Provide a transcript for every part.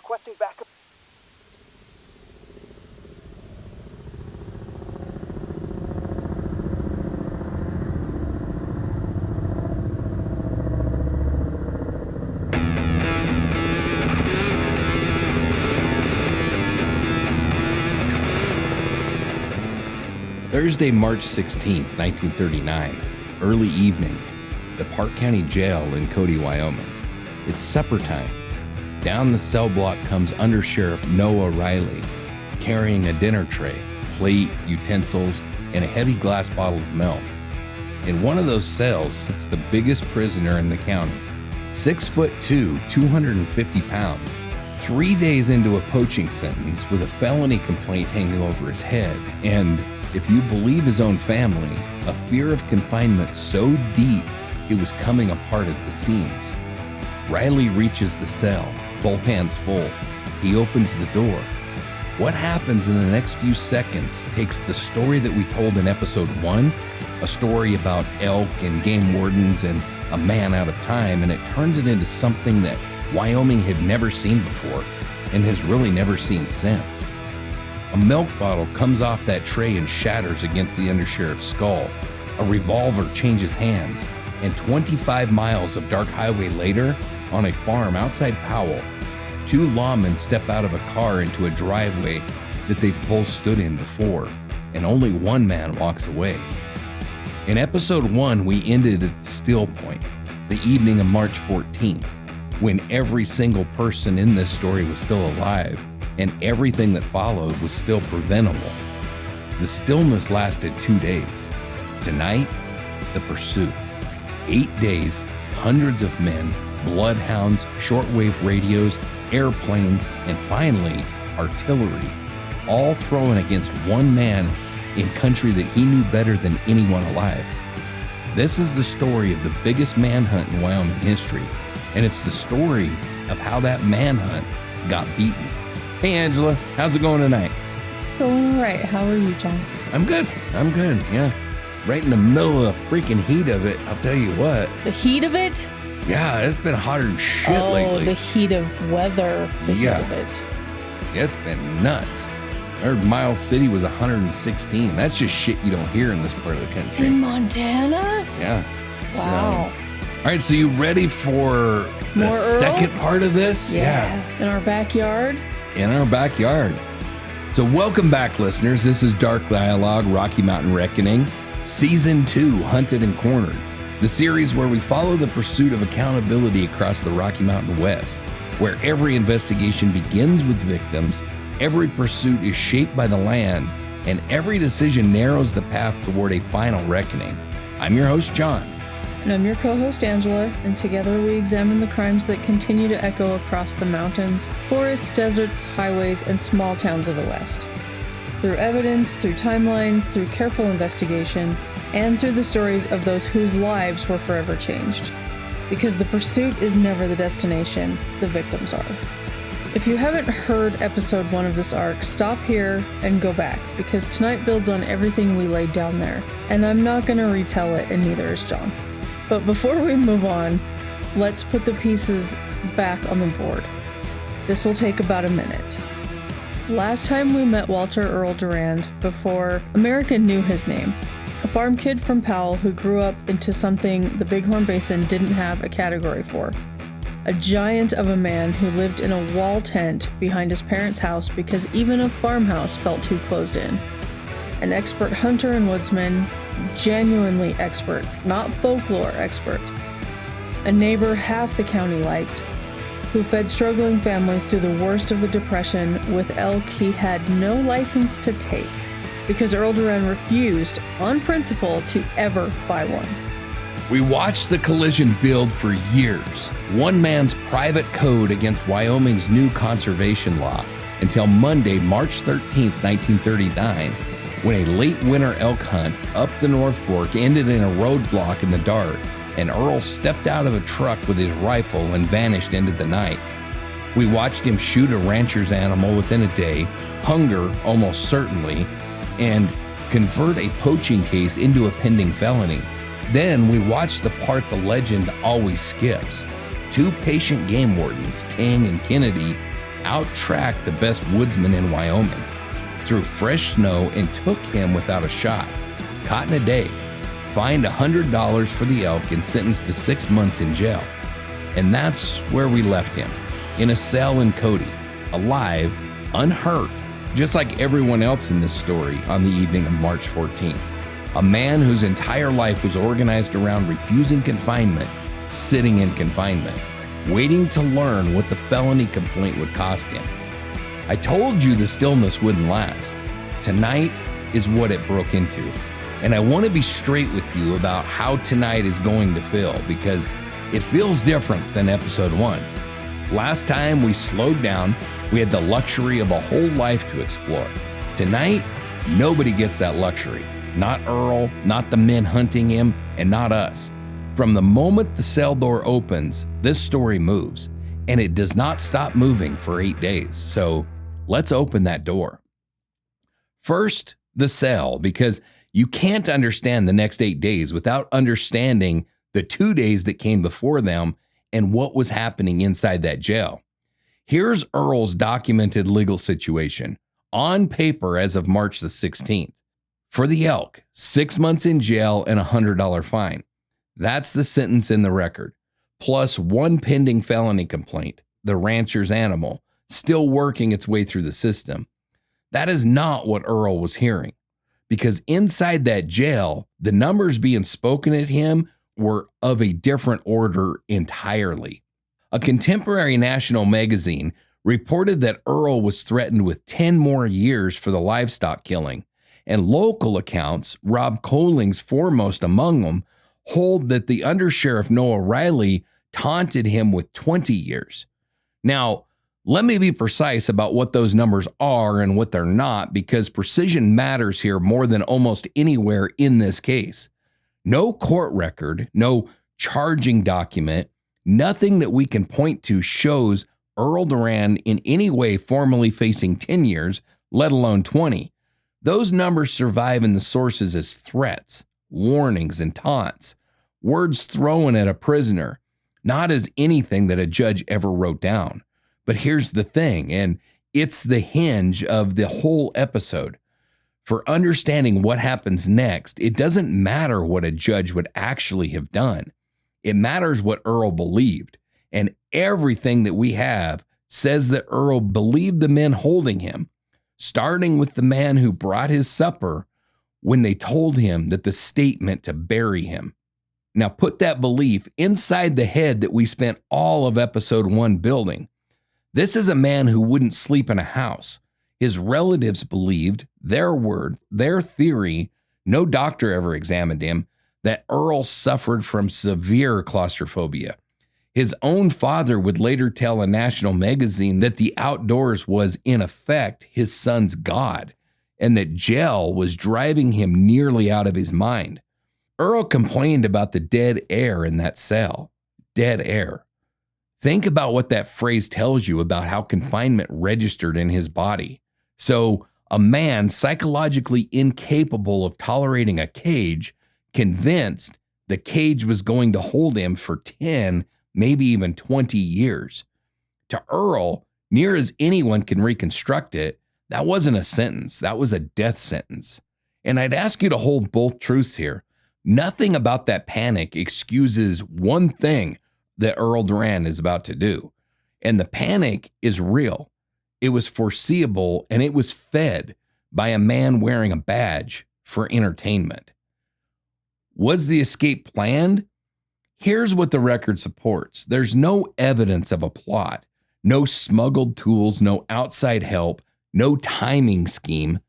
requesting backup. Thursday, March 16th, 1939, early evening, the Park County Jail in Cody, Wyoming. It's supper time. Down the cell block comes Under Sheriff Noah Riley, carrying a dinner tray, plate, utensils, and a heavy glass bottle of milk. In one of those cells sits the biggest prisoner in the county, 6'2", 250 pounds, 3 days into a poaching sentence with a felony complaint hanging over his head, and if you believe his own family, a fear of confinement so deep it was coming apart at the seams. Riley reaches the cell, both hands full. He opens the door. What happens in the next few seconds takes the story that we told in episode 1, a story about elk and game wardens and a man out of time, and it turns it into something that Wyoming had never seen before and has really never seen since. A milk bottle comes off that tray and shatters against the undersheriff's skull. A revolver changes hands, and 25 miles of dark highway later, on a farm outside Powell, 2 lawmen step out of a car into a driveway that they've both stood in before, and only one man walks away. In episode 1, we ended at the still point, the evening of March 14th, when every single person in this story was still alive, and everything that followed was still preventable. The stillness lasted 2 days. Tonight, the pursuit. 8 days, hundreds of men, bloodhounds, shortwave radios, airplanes, and finally, artillery, all thrown against one man in country that he knew better than anyone alive. This is the story of the biggest manhunt in Wyoming history, and it's the story of how that manhunt got beaten. Hey Angela, how's it going tonight? It's going all right. How are you, John? I'm good, yeah. Right in the middle of the freaking heat of it, I'll tell you what. The heat of it? Yeah, it's been hotter than shit lately. Oh, the heat of weather, heat of it. It's been nuts. I heard Miles City was 116. That's just shit you don't hear in this part of the country. In Montana? Yeah. Wow. All right, so you ready for the second part of this? Yeah. In our backyard? In our backyard. So welcome back, listeners. This is Dark Dialogue, Rocky Mountain Reckoning, Season 2, Hunted and Cornered, the series where we follow the pursuit of accountability across the Rocky Mountain West, where every investigation begins with victims, every pursuit is shaped by the land, and every decision narrows the path toward a final reckoning. I'm your host, John. And I'm your co-host, Angela, and together we examine the crimes that continue to echo across the mountains, forests, deserts, highways, and small towns of the West. Through evidence, through timelines, through careful investigation, and through the stories of those whose lives were forever changed. Because the pursuit is never the destination, the victims are. If you haven't heard episode 1 of this arc, stop here and go back, because tonight builds on everything we laid down there, and I'm not going to retell it, and neither is John. But before we move on, let's put the pieces back on the board. This will take about a minute. Last time we met Walter Earl Durand before America knew his name. A farm kid from Powell who grew up into something the Bighorn Basin didn't have a category for. A giant of a man who lived in a wall tent behind his parents' house because even a farmhouse felt too closed in. An expert hunter and woodsman, genuinely expert, not folklore expert. A neighbor half the county liked, who fed struggling families through the worst of the Depression with elk he had no license to take, because Earl Durand refused, on principle, to ever buy one. We watched the collision build for years, one man's private code against Wyoming's new conservation law, until Monday, March 13th, 1939, when a late winter elk hunt up the North Fork ended in a roadblock in the dark, and Earl stepped out of a truck with his rifle and vanished into the night. We watched him shoot a rancher's animal within a day, hunger almost certainly, and convert a poaching case into a pending felony. Then we watched the part the legend always skips. 2 patient game wardens, King and Kennedy, out-tracked the best woodsman in Wyoming, through fresh snow, and took him without a shot. Caught in a day, fined $100 for the elk, and sentenced to 6 months in jail. And that's where we left him, in a cell in Cody, alive, unhurt, just like everyone else in this story on the evening of March 14th. A man whose entire life was organized around refusing confinement, sitting in confinement, waiting to learn what the felony complaint would cost him. I told you the stillness wouldn't last. Tonight is what it broke into. And I want to be straight with you about how tonight is going to feel, because it feels different than episode 1. Last time we slowed down, we had the luxury of a whole life to explore. Tonight, nobody gets that luxury. Not Earl, not the men hunting him, and not us. From the moment the cell door opens, this story moves, and it does not stop moving for 8 days. So let's open that door. First, the cell, because you can't understand the next 8 days without understanding the 2 days that came before them and what was happening inside that jail. Here's Earl's documented legal situation on paper as of March the 16th. For the elk, 6 months in jail and a $100 fine. That's the sentence in the record, plus 1 pending felony complaint, the rancher's animal, still working its way through the system. That is not what Earl was hearing, because inside that jail, the numbers being spoken at him were of a different order entirely. A contemporary national magazine reported that Earl was threatened with 10 more years for the livestock killing, and local accounts, Rob Colling's foremost among them, hold that the undersheriff Noah Riley taunted him with 20 years. Now, let me be precise about what those numbers are and what they're not, because precision matters here more than almost anywhere in this case. No court record, no charging document, nothing that we can point to shows Earl Durand in any way formally facing 10 years, let alone 20. Those numbers survive in the sources as threats, warnings, and taunts, words thrown at a prisoner, not as anything that a judge ever wrote down. But here's the thing, and it's the hinge of the whole episode. For understanding what happens next, it doesn't matter what a judge would actually have done. It matters what Earl believed. And everything that we have says that Earl believed the men holding him, starting with the man who brought his supper when they told him that the state meant to bury him. Now put that belief inside the head that we spent all of episode 1 building. This is a man who wouldn't sleep in a house. His relatives believed, their word, their theory, no doctor ever examined him, that Earl suffered from severe claustrophobia. His own father would later tell a national magazine that the outdoors was, in effect, his son's god, and that jail was driving him nearly out of his mind. Earl complained about the dead air in that cell. Dead air. Think about what that phrase tells you about how confinement registered in his body. So, a man psychologically incapable of tolerating a cage, convinced the cage was going to hold him for 10, maybe even 20 years. To Earl, near as anyone can reconstruct it, that wasn't a sentence, that was a death sentence. And I'd ask you to hold both truths here. Nothing about that panic excuses one thing that Earl Durand is about to do. And the panic is real. It was foreseeable, and it was fed by a man wearing a badge for entertainment. Was the escape planned? Here's what the record supports. There's no evidence of a plot, no smuggled tools, no outside help, no timing scheme.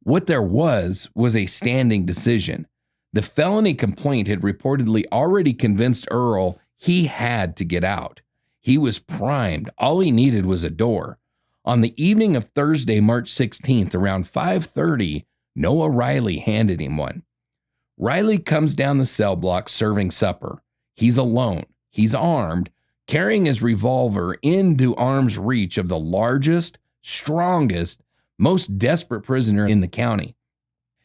What there was a standing decision. The felony complaint had reportedly already convinced Earl he had to get out. He was primed. All he needed was a door. On the evening of Thursday, March 16th, around 5:30, Noah Riley handed him one. Riley comes down the cell block serving supper. He's alone. He's armed, carrying his revolver into arm's reach of the largest, strongest, most desperate prisoner in the county.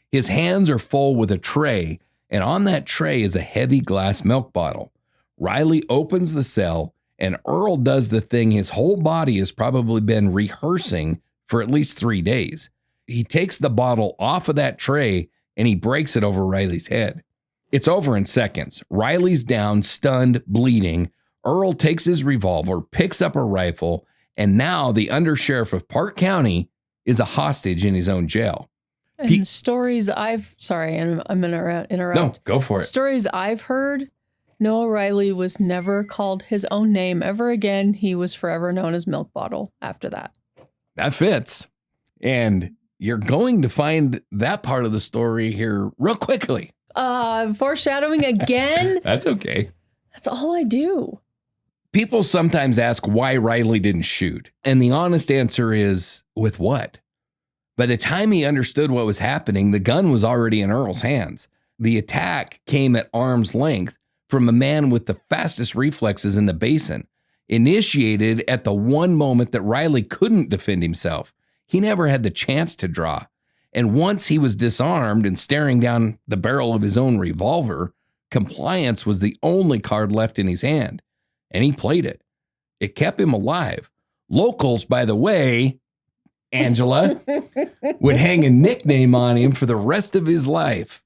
His hands are full with a tray, and on that tray is a heavy glass milk bottle. Riley opens the cell And Earl does the thing his whole body has probably been rehearsing for at least 3 days. He takes the bottle off of that tray and he breaks it over Riley's head. It's over in seconds. Riley's down, stunned, bleeding. Earl takes his revolver, picks up a rifle, and now the undersheriff of Park County is a hostage in his own jail. And stories sorry, I'm going to interrupt. No, go for it. Stories I've heard, Noah Riley was never called his own name ever again. He was forever known as Milk Bottle after that. That fits. And you're going to find that part of the story here real quickly. Foreshadowing again? That's okay. That's all I do. People sometimes ask why Riley didn't shoot. And the honest answer is, with what? By the time he understood what was happening, the gun was already in Earl's hands. The attack came at arm's length from a man with the fastest reflexes in the basin, initiated at the one moment that Riley couldn't defend himself. He never had the chance to draw. And once he was disarmed and staring down the barrel of his own revolver, compliance was the only card left in his hand. And he played it. It kept him alive. Locals, by the way, Angela, would hang a nickname on him for the rest of his life.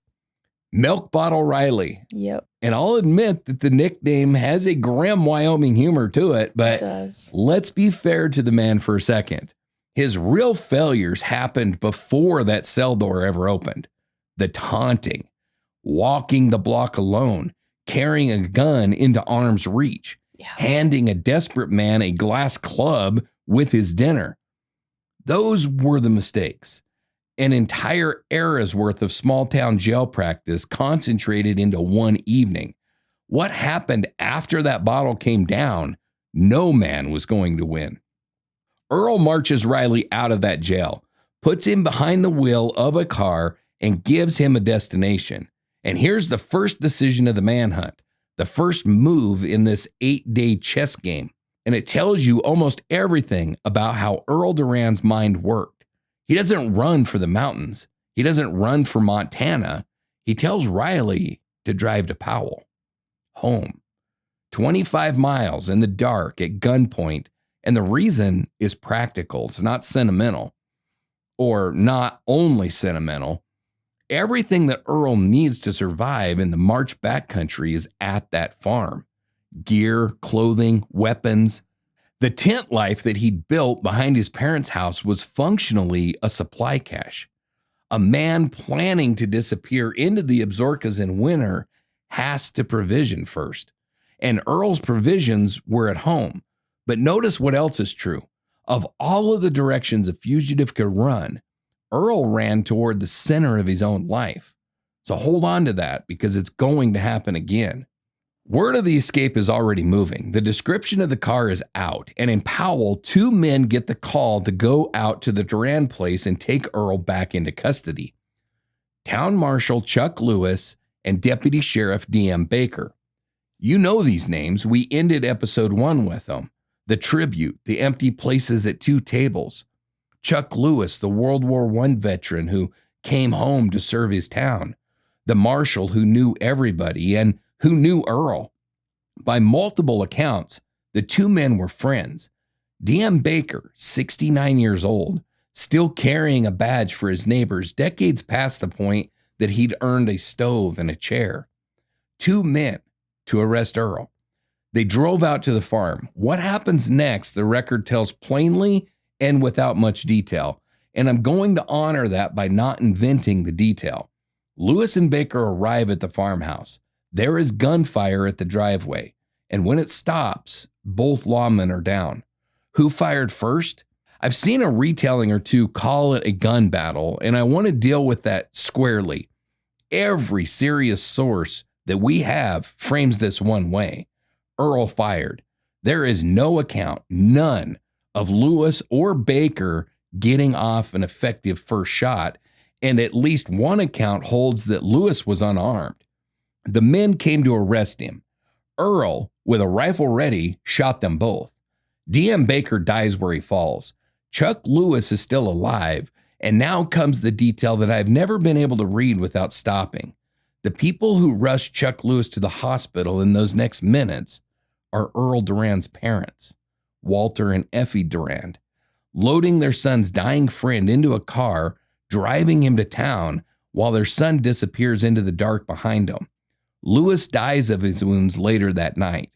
Milk Bottle Riley. Yep. And I'll admit that the nickname has a grim Wyoming humor to it, but let's be fair to the man for a second. His real failures happened before that cell door ever opened. The taunting, walking the block alone, carrying a gun into arm's reach, handing a desperate man a glass club with his dinner. Those were the mistakes. An entire era's worth of small town jail practice concentrated into one evening. What happened after that bottle came down, no man was going to win. Earl marches Riley out of that jail, puts him behind the wheel of a car, and gives him a destination. And here's the first decision of the manhunt, the first move in this 8-day chess game. And it tells you almost everything about how Earl Durand's mind worked. He doesn't run for the mountains. He doesn't run for Montana. He tells Riley to drive to Powell, home, 25 miles in the dark at gunpoint. And the reason is practical. It's not sentimental, or not only sentimental. Everything that Earl needs to survive in the march backcountry is at that farm. Gear, clothing, weapons. The tent life that he'd built behind his parents' house was functionally a supply cache. A man planning to disappear into the Absarokas in winter has to provision first. And Earl's provisions were at home. But notice what else is true. Of all of the directions a fugitive could run, Earl ran toward the center of his own life. So hold on to that, because it's going to happen again. Word of the escape is already moving. The description of the car is out, and in Powell, 2 men get the call to go out to the Durand place and take Earl back into custody. Town Marshal Chuck Lewis and Deputy Sheriff D.M. Baker. You know these names. We ended episode 1 with them. The tribute, the empty places at 2 tables. Chuck Lewis, the World War I veteran who came home to serve his town. The Marshal who knew everybody and who knew Earl. By multiple accounts, the 2 men were friends. D.M. Baker, 69 years old, still carrying a badge for his neighbors decades past the point that he'd earned a stove and a chair. 2 men to arrest Earl. They drove out to the farm. What happens next, the record tells plainly and without much detail, and I'm going to honor that by not inventing the detail. Lewis and Baker arrive at the farmhouse. There is gunfire at the driveway, and when it stops, both lawmen are down. Who fired first? I've seen a retelling or two call it a gun battle, and I want to deal with that squarely. Every serious source that we have frames this one way. Earl fired. There is no account, none, of Lewis or Baker getting off an effective first shot, and at least one account holds that Lewis was unarmed. The men came to arrest him. Earl, with a rifle ready, shot them both. D.M. Baker dies where he falls. Chuck Lewis is still alive, and now comes the detail that I've never been able to read without stopping. The people who rushed Chuck Lewis to the hospital in those next minutes are Earl Durand's parents, Walter and Effie Durand, loading their son's dying friend into a car, driving him to town while their son disappears into the dark behind him. Lewis dies of his wounds later that night.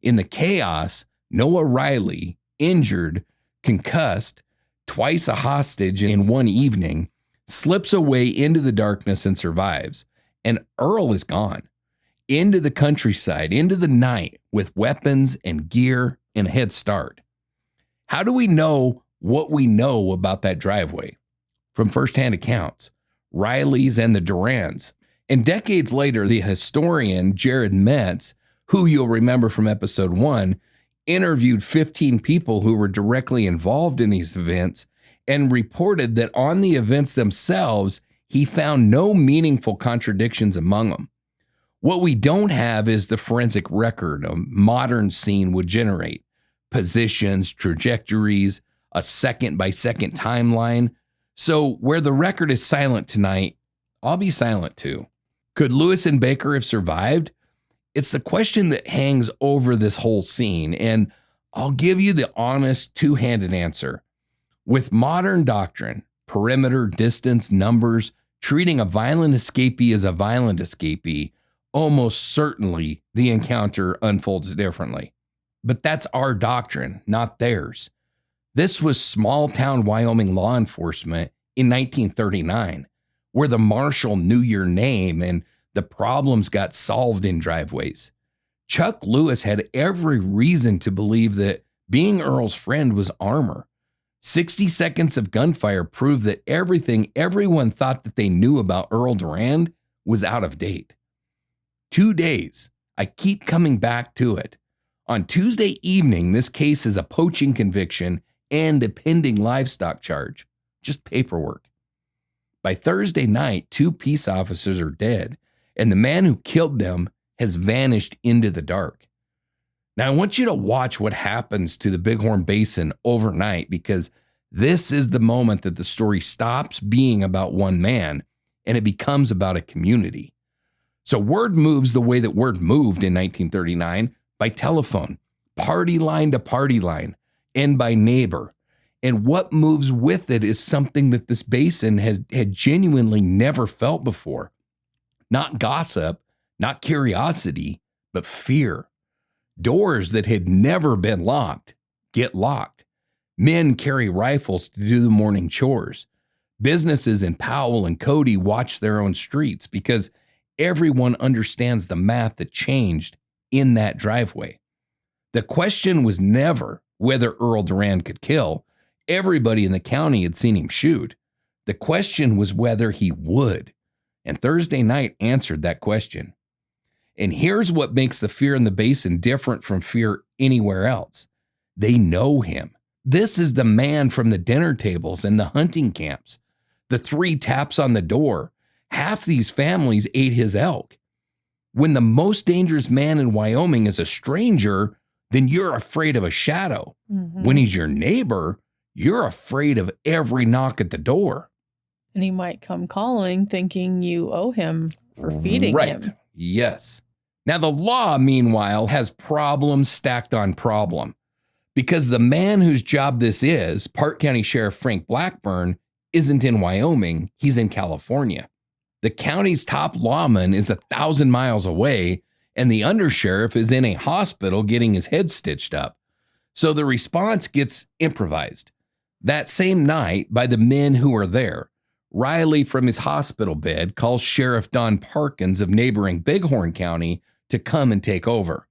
In the chaos, Noah Riley, injured, concussed, twice a hostage in one evening, slips away into the darkness and survives. And Earl is gone into the countryside, into the night with weapons and gear and a head start. How do we know what we know about that driveway? From firsthand accounts, Riley's and the Durands. And decades later, the historian Jared Metz, who you'll remember from episode 1, interviewed 15 people who were directly involved in these events and reported that on the events themselves, he found no meaningful contradictions among them. What we don't have is the forensic record a modern scene would generate. Positions, trajectories, a second-by-second timeline. So where the record is silent tonight, I'll be silent too. Could Lewis and Baker have survived? It's the question that hangs over this whole scene, and I'll give you the honest, two-handed answer. With modern doctrine, perimeter, distance, numbers, treating a violent escapee as a violent escapee, almost certainly the encounter unfolds differently. But that's our doctrine, not theirs. This was small-town Wyoming law enforcement in 1939, where the Marshal knew your name and the problems got solved in driveways. Chuck Lewis had every reason to believe that being Earl's friend was armor. 60 seconds of gunfire proved that everything everyone thought that they knew about Earl Durand was out of date. 2 days. I keep coming back to it. On Tuesday evening, this case is a poaching conviction and a pending livestock charge. Just paperwork. By Thursday night, 2 peace officers are dead, and the man who killed them has vanished into the dark. Now, I want you to watch what happens to the Bighorn Basin overnight, because this is the moment that the story stops being about one man and it becomes about a community. So word moves the way that word moved in 1939, by telephone, party line to party line, and by neighbor. And what moves with it is something that this basin had genuinely never felt before. Not gossip, not curiosity, but fear. Doors that had never been locked get locked. Men carry rifles to do the morning chores. Businesses in Powell and Cody watch their own streets because everyone understands the math that changed in that driveway. The question was never whether Earl Durand could kill. Everybody in the county had seen him shoot. The question was whether he would. And Thursday night answered that question. And here's what makes the fear in the basin different from fear anywhere else. They know him. This is the man from the dinner tables and the hunting camps. The 3 taps on the door. Half these families ate his elk. When the most dangerous man in Wyoming is a stranger, then you're afraid of a shadow. Mm-hmm. When he's your neighbor, you're afraid of every knock at the door. And he might come calling thinking you owe him for feeding him. Right. Yes. Now, the law, meanwhile, has problem stacked on problem. Because the man whose job this is, Park County Sheriff Frank Blackburn, isn't in Wyoming, he's in California. The county's top lawman is 1,000 miles away, and the undersheriff is in a hospital getting his head stitched up. So the response gets improvised. That same night, by the men who are there, Riley from his hospital bed calls Sheriff Don Parkins of neighboring Bighorn County to come and take over.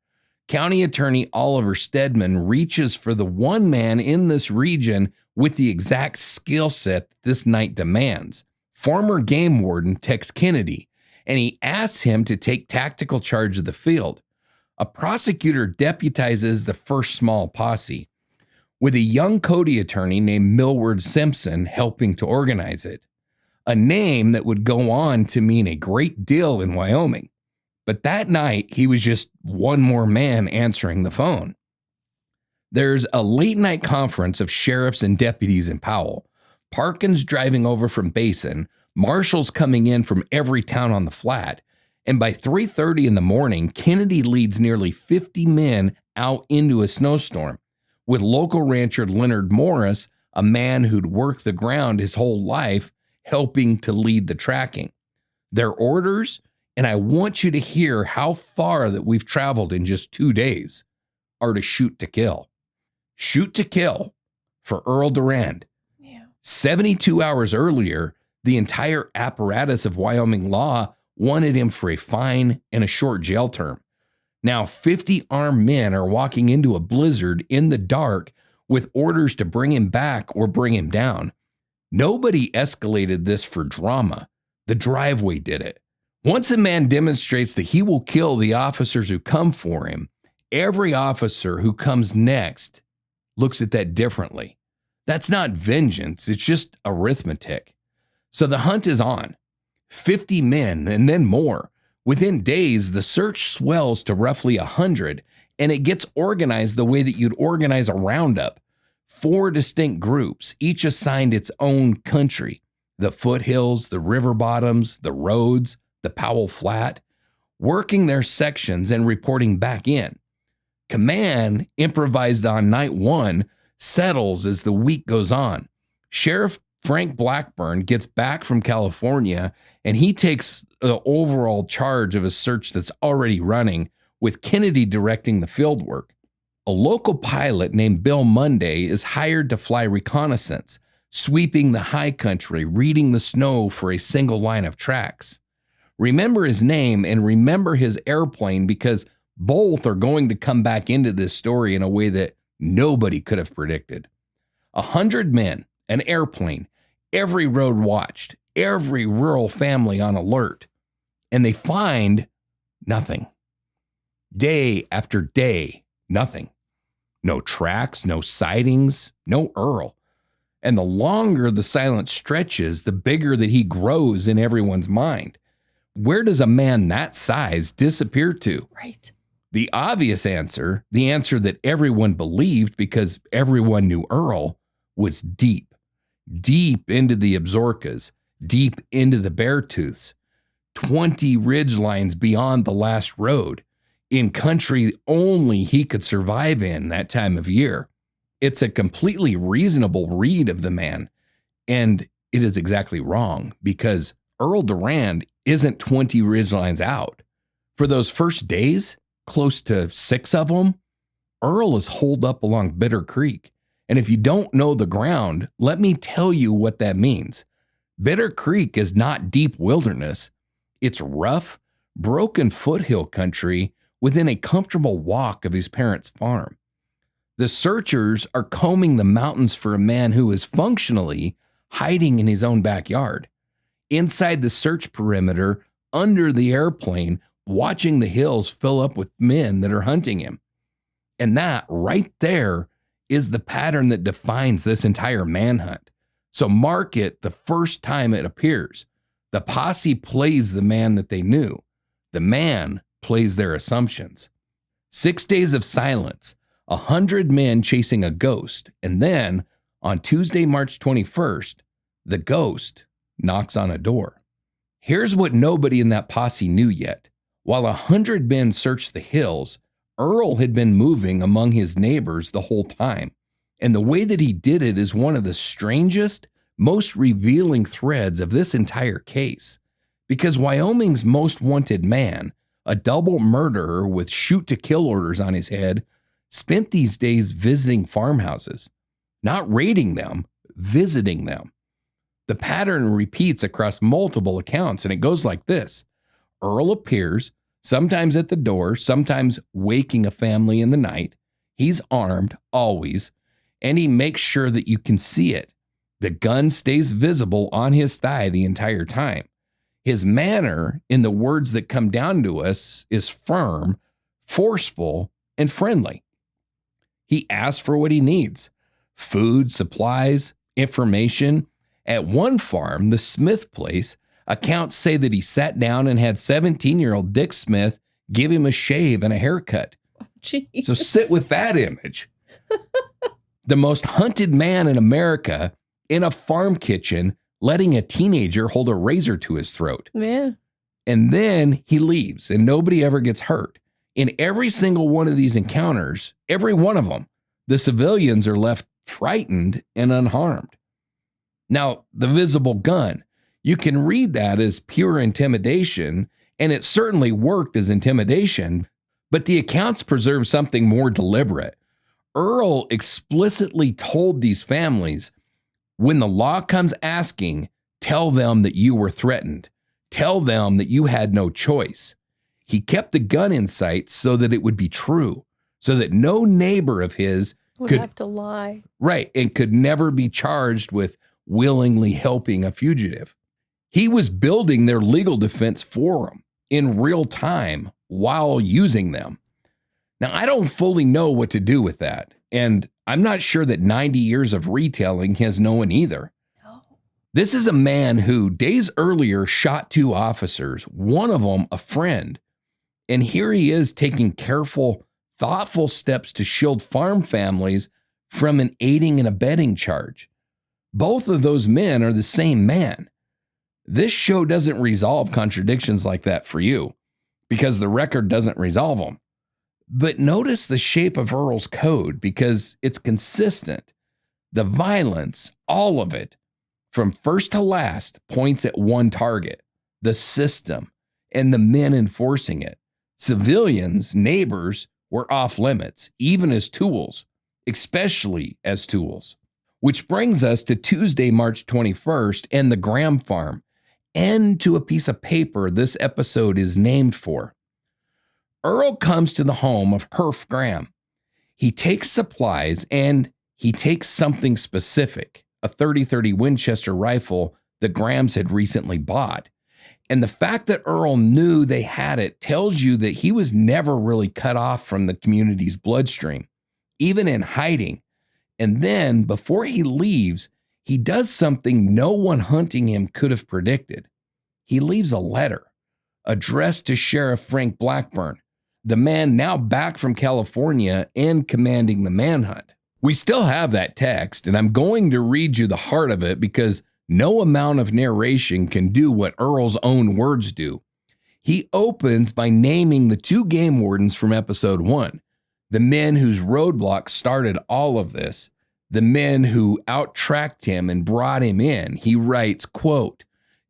County Attorney Oliver Stedman reaches for the one man in this region with the exact skill set that this night demands. Former game warden Tex Kennedy, and he asks him to take tactical charge of the field. A prosecutor deputizes the first small posse, with a young Cody attorney named Millward Simpson helping to organize it, a name that would go on to mean a great deal in Wyoming. But that night, he was just one more man answering the phone. There's a late night conference of sheriffs and deputies in Powell. Parkins driving over from Basin, marshals coming in from every town on the flat, And by 3:30 in the morning, Kennedy leads nearly 50 men out into a snowstorm, with local rancher Leonard Morris, a man who'd worked the ground his whole life, helping to lead the tracking. Their orders, and I want you to hear how far that we've traveled in just 2 days, are to shoot to kill. Shoot to kill for Earl Durand. Yeah. 72 hours earlier, the entire apparatus of Wyoming law wanted him for a fine and a short jail term. Now, 50 armed men are walking into a blizzard in the dark with orders to bring him back or bring him down. Nobody escalated this for drama. The driveway did it. Once a man demonstrates that he will kill the officers who come for him, every officer who comes next looks at that differently. That's not vengeance, it's just arithmetic. So the hunt is on. 50 men and then more. Within days, the search swells to roughly 100, and it gets organized the way that you'd organize a roundup. 4 distinct groups, each assigned its own country: the foothills, the river bottoms, the roads, the Powell Flat, working their sections and reporting back in. Command, improvised on night 1, settles as the week goes on. Sheriff Frank Blackburn gets back from California, and he takes the overall charge of a search that's already running, with Kennedy directing the field work. A local pilot named Bill Monday is hired to fly reconnaissance, sweeping the high country, reading the snow for a single line of tracks. Remember his name and remember his airplane, because both are going to come back into this story in a way that nobody could have predicted. 100 men, an airplane, every road watched, every rural family on alert, and they find nothing. Day after day, nothing. No tracks, no sightings, no Earl. And the longer the silence stretches, the bigger that he grows in everyone's mind. Where does a man that size disappear to? Right. The obvious answer, the answer that everyone believed because everyone knew Earl, was deep. Deep into the Absarokas, deep into the Beartooths, 20 ridgelines beyond the last road, in country only he could survive in that time of year. It's a completely reasonable read of the man, and it is exactly wrong, because Earl Durand isn't 20 ridgelines out. For those first days, close to 6 of them, Earl is holed up along Bitter Creek. And if you don't know the ground, let me tell you what that means. Bitter Creek is not deep wilderness. It's rough, broken foothill country within a comfortable walk of his parents' farm. The searchers are combing the mountains for a man who is functionally hiding in his own backyard. Inside the search perimeter, under the airplane, watching the hills fill up with men that are hunting him. And that right there is the pattern that defines this entire manhunt. So mark it the first time it appears. The posse plays the man that they knew. The man plays their assumptions. 6 days of silence, 100 men chasing a ghost, and then on Tuesday, March 21st, the ghost knocks on a door. Here's what nobody in that posse knew yet. While 100 men searched the hills, Earl had been moving among his neighbors the whole time. And the way that he did it is one of the strangest, most revealing threads of this entire case. Because Wyoming's most wanted man, a double murderer with shoot-to-kill orders on his head, spent these days visiting farmhouses. Not raiding them, visiting them. The pattern repeats across multiple accounts, and it goes like this. Earl appears, sometimes at the door, sometimes waking a family in the night. He's armed, always, and he makes sure that you can see it. The gun stays visible on his thigh the entire time. His manner, in the words that come down to us, is firm, forceful, and friendly. He asks for what he needs: food, supplies, information. At one farm, the Smith place, accounts say that he sat down and had 17-year-old Dick Smith give him a shave and a haircut. Jeez. So sit with that image. The most hunted man in America in a farm kitchen, letting a teenager hold a razor to his throat. Yeah. And then he leaves and nobody ever gets hurt. In every single one of these encounters, every one of them, the civilians are left frightened and unharmed. Now, the visible gun, you can read that as pure intimidation, and it certainly worked as intimidation, but the accounts preserve something more deliberate. Earl explicitly told these families, when the law comes asking, tell them that you were threatened. Tell them that you had no choice. He kept the gun in sight so that it would be true, so that no neighbor of his Would could have to lie. Right, and could never be charged with willingly helping a fugitive. He was building their legal defense for them in real time while using them. Now, I don't fully know what to do with that, and I'm not sure that 90 years of retelling has known either. No. This is a man who days earlier shot 2 officers, one of them a friend, and here he is taking careful, thoughtful steps to shield farm families from an aiding and abetting charge. Both of those men are the same man. This show doesn't resolve contradictions like that for you because the record doesn't resolve them. But notice the shape of Earl's code because it's consistent. The violence, all of it, from first to last, points at one target, the system, and the men enforcing it. Civilians, neighbors, were off limits, even as tools, especially as tools. Which brings us to Tuesday, March 21st, and the Graham farm, and to a piece of paper this episode is named for. Earl comes to the home of Herf Graham. He takes supplies and he takes something specific, a .30-30 Winchester rifle the Grahams had recently bought. And the fact that Earl knew they had it tells you that he was never really cut off from the community's bloodstream, even in hiding. And then, before he leaves, he does something no one hunting him could have predicted. He leaves a letter addressed to Sheriff Frank Blackburn, the man now back from California and commanding the Manhunt. We still have that text, and I'm going to read you the heart of it because no amount of narration can do what Earl's own words do. He opens by naming the 2 game wardens from episode 1, the men whose roadblock started all of this, the men who out-tracked him and brought him in. He writes, quote,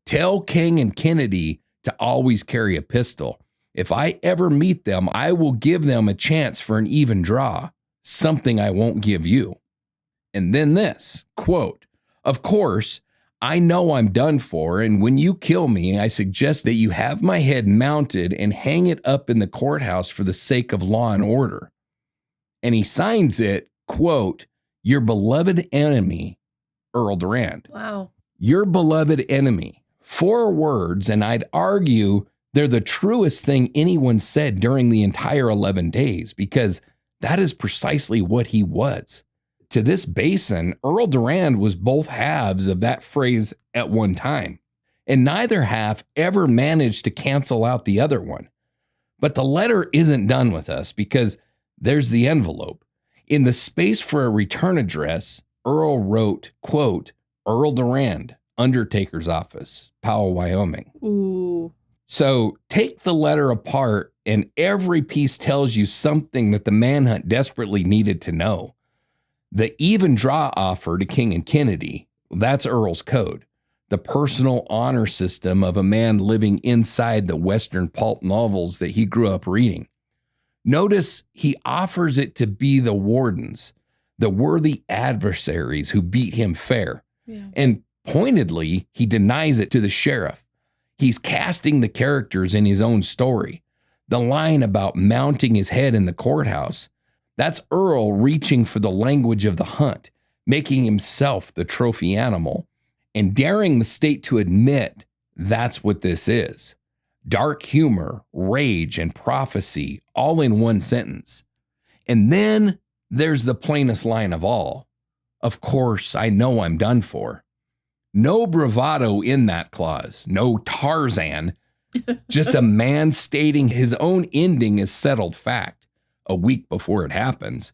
"Tell King and Kennedy to always carry a pistol. If I ever meet them, I will give them a chance for an even draw, something I won't give you." And then this, quote, "Of course, I know I'm done for, and when you kill me, I suggest that you have my head mounted and hang it up in the courthouse for the sake of law and order." And he signs it, quote, "Your beloved enemy, Earl Durand." Wow. Your beloved enemy. 4 words, and I'd argue they're the truest thing anyone said during the entire 11 days, because that is precisely what he was. To this basin, Earl Durand was both halves of that phrase at one time, and neither half ever managed to cancel out the other one. But the letter isn't done with us because there's the envelope. In the space for a return address, Earl wrote, quote, "Earl Durand, Undertaker's Office, Powell, Wyoming." Ooh. So take the letter apart, and every piece tells you something that the Manhunt desperately needed to know. The even draw offer to King and Kennedy, that's Earl's code, the personal honor system of a man living inside the Western pulp novels that he grew up reading. Notice he offers it to be the wardens, the worthy adversaries who beat him fair. Yeah. And pointedly, he denies it to the sheriff. He's casting the characters in his own story. The line about mounting his head in the courthouse, that's Earl reaching for the language of the hunt, making himself the trophy animal, and daring the state to admit that's what this is. Dark humor, rage, and prophecy all in one sentence. And then there's the plainest line of all. Of course, I know I'm done for. No bravado in that clause, no Tarzan, just a man stating his own ending as settled fact a week before it happens,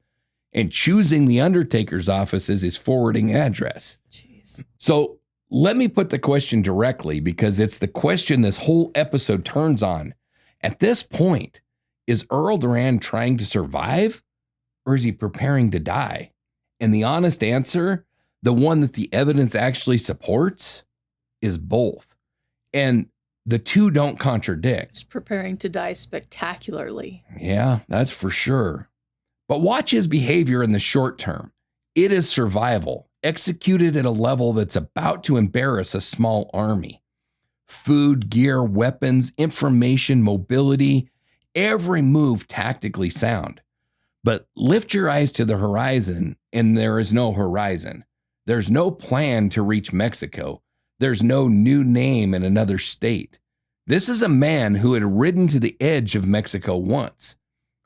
and choosing the Undertaker's office as his forwarding address. Jeez. So let me put the question directly because it's the question this whole episode turns on. At this point, is Earl Durand trying to survive or is he preparing to die? And the honest answer, the one that the evidence actually supports, is both. And the two don't contradict. He's preparing to die spectacularly. Yeah, that's for sure. But watch his behavior in the short term. It is survival, executed at a level that's about to embarrass a small army. Food, gear, weapons, information, mobility, every move tactically sound. But lift your eyes to the horizon, and there is no horizon. There's no plan to reach Mexico. There's no new name in another state. This is a man who had ridden to the edge of Mexico once,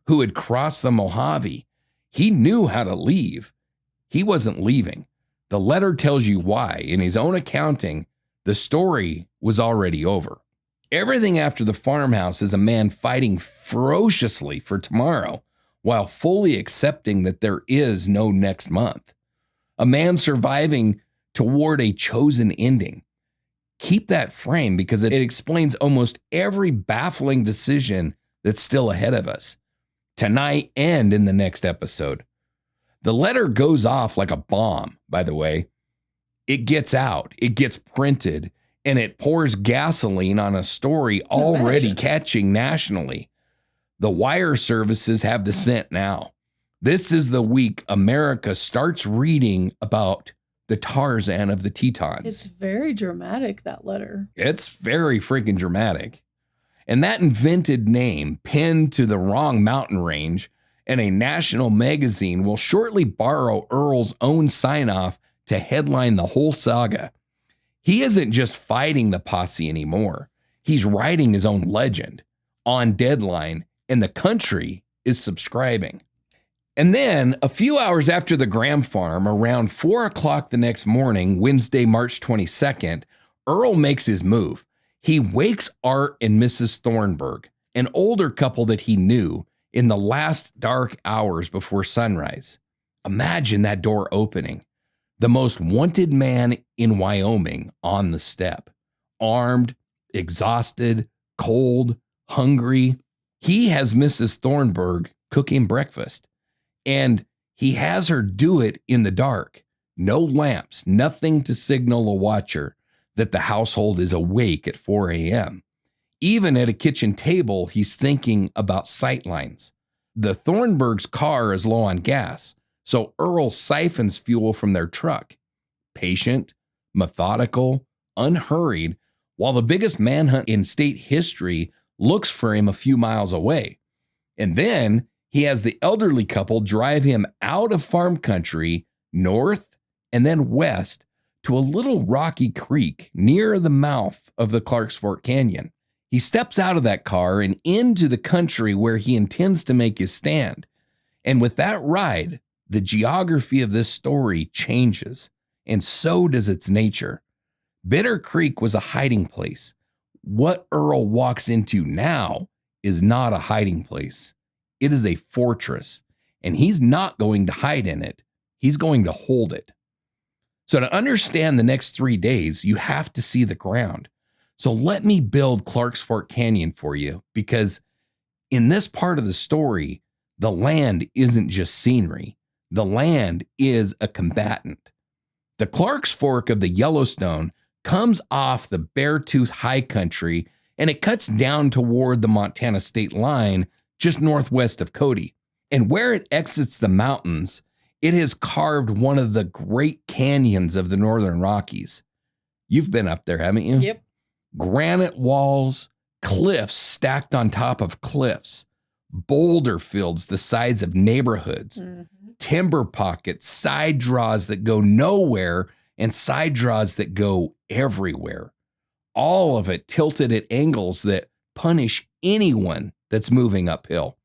who had crossed the Mojave. He knew how to leave. He wasn't leaving. The letter tells you why. In his own accounting, the story was already over. Everything after the farmhouse is a man fighting ferociously for tomorrow, while fully accepting that there is no next month. A man surviving toward a chosen ending. Keep that frame because it explains almost every baffling decision that's still ahead of us, tonight and in the next episode. The letter goes off like a bomb, by the way. It gets out, it gets printed, and it pours gasoline on a story already catching nationally. The wire services have the scent now. This is the week America starts reading about the Tarzan of the Tetons. It's very dramatic, that letter. It's very freaking dramatic. And that invented name pinned to the wrong mountain range and a national magazine will shortly borrow Earl's own sign-off to headline the whole saga. He isn't just fighting the posse anymore. He's writing his own legend on deadline, and the country is subscribing. And then a few hours after the Graham farm, around 4 o'clock the next morning, Wednesday, March 22nd, Earl makes his move. He wakes Art and Mrs. Thornburg, an older couple that he knew, in the last dark hours before sunrise. Imagine that door opening. The most wanted man in Wyoming on the step. Armed, exhausted, cold, hungry. He has Mrs. Thornburg cooking breakfast. And he has her do it in the dark. No lamps, nothing to signal a watcher that the household is awake at 4 a.m. Even at a kitchen table, he's thinking about sightlines. The Thornburg's car is low on gas, so Earl siphons fuel from their truck. Patient, methodical, unhurried, while the biggest manhunt in state history looks for him a few miles away. And then he has the elderly couple drive him out of farm country, north and then west to a little rocky creek near the mouth of the Clarks Fork Canyon. He steps out of that car and into the country where he intends to make his stand. And with that ride, the geography of this story changes, and so does its nature. Bitter Creek was a hiding place. What Earl walks into now is not a hiding place. It is a fortress, and he's not going to hide in it. He's going to hold it. So to understand the next 3 days, you have to see the ground. So let me build Clarks Fork Canyon for you, because in this part of the story, the land isn't just scenery. The land is a combatant. The Clarks Fork of the Yellowstone comes off the Beartooth High Country, and it cuts down toward the Montana state line just northwest of Cody. And where it exits the mountains, it has carved one of the great canyons of the Northern Rockies. You've been up there, haven't you? Yep. Granite walls, cliffs stacked on top of cliffs, boulder fields the size of neighborhoods, timber pockets, side draws that go nowhere, and side draws that go everywhere. All of it tilted at angles that punish anyone that's moving uphill.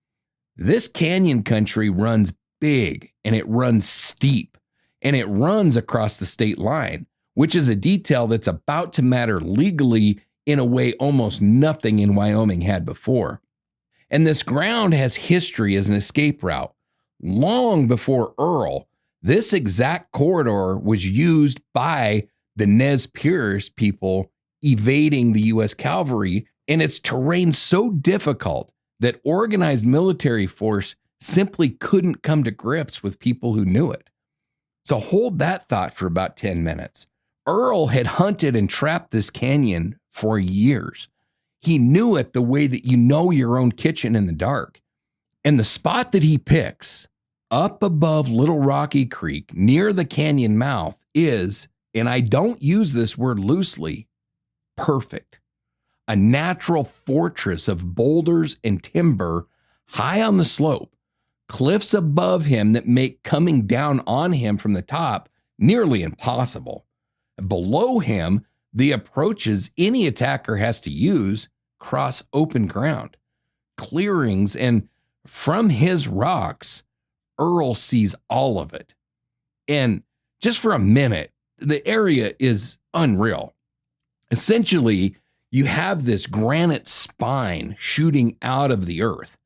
This canyon country runs big, and it runs steep, and it runs across the state line, which is a detail that's about to matter legally in a way almost nothing in Wyoming had before. And this ground has history as an escape route. Long before Earl, this exact corridor was used by the Nez Perce people evading the U.S. cavalry, and its terrain so difficult that organized military force simply couldn't come to grips with people who knew it. So hold that thought for about 10 minutes. Earl had hunted and trapped this canyon for years. He knew it the way that you know your own kitchen in the dark. And the spot that he picks up above Little Rocky Creek near the canyon mouth is, and I don't use this word loosely, perfect. A natural fortress of boulders and timber high on the slope, cliffs above him that make coming down on him from the top nearly impossible. Below him, the approaches any attacker has to use cross open ground, clearings, and from his rocks, Earl sees all of it. And just for a minute, the area is unreal. Essentially, you have this granite spine shooting out of the earth.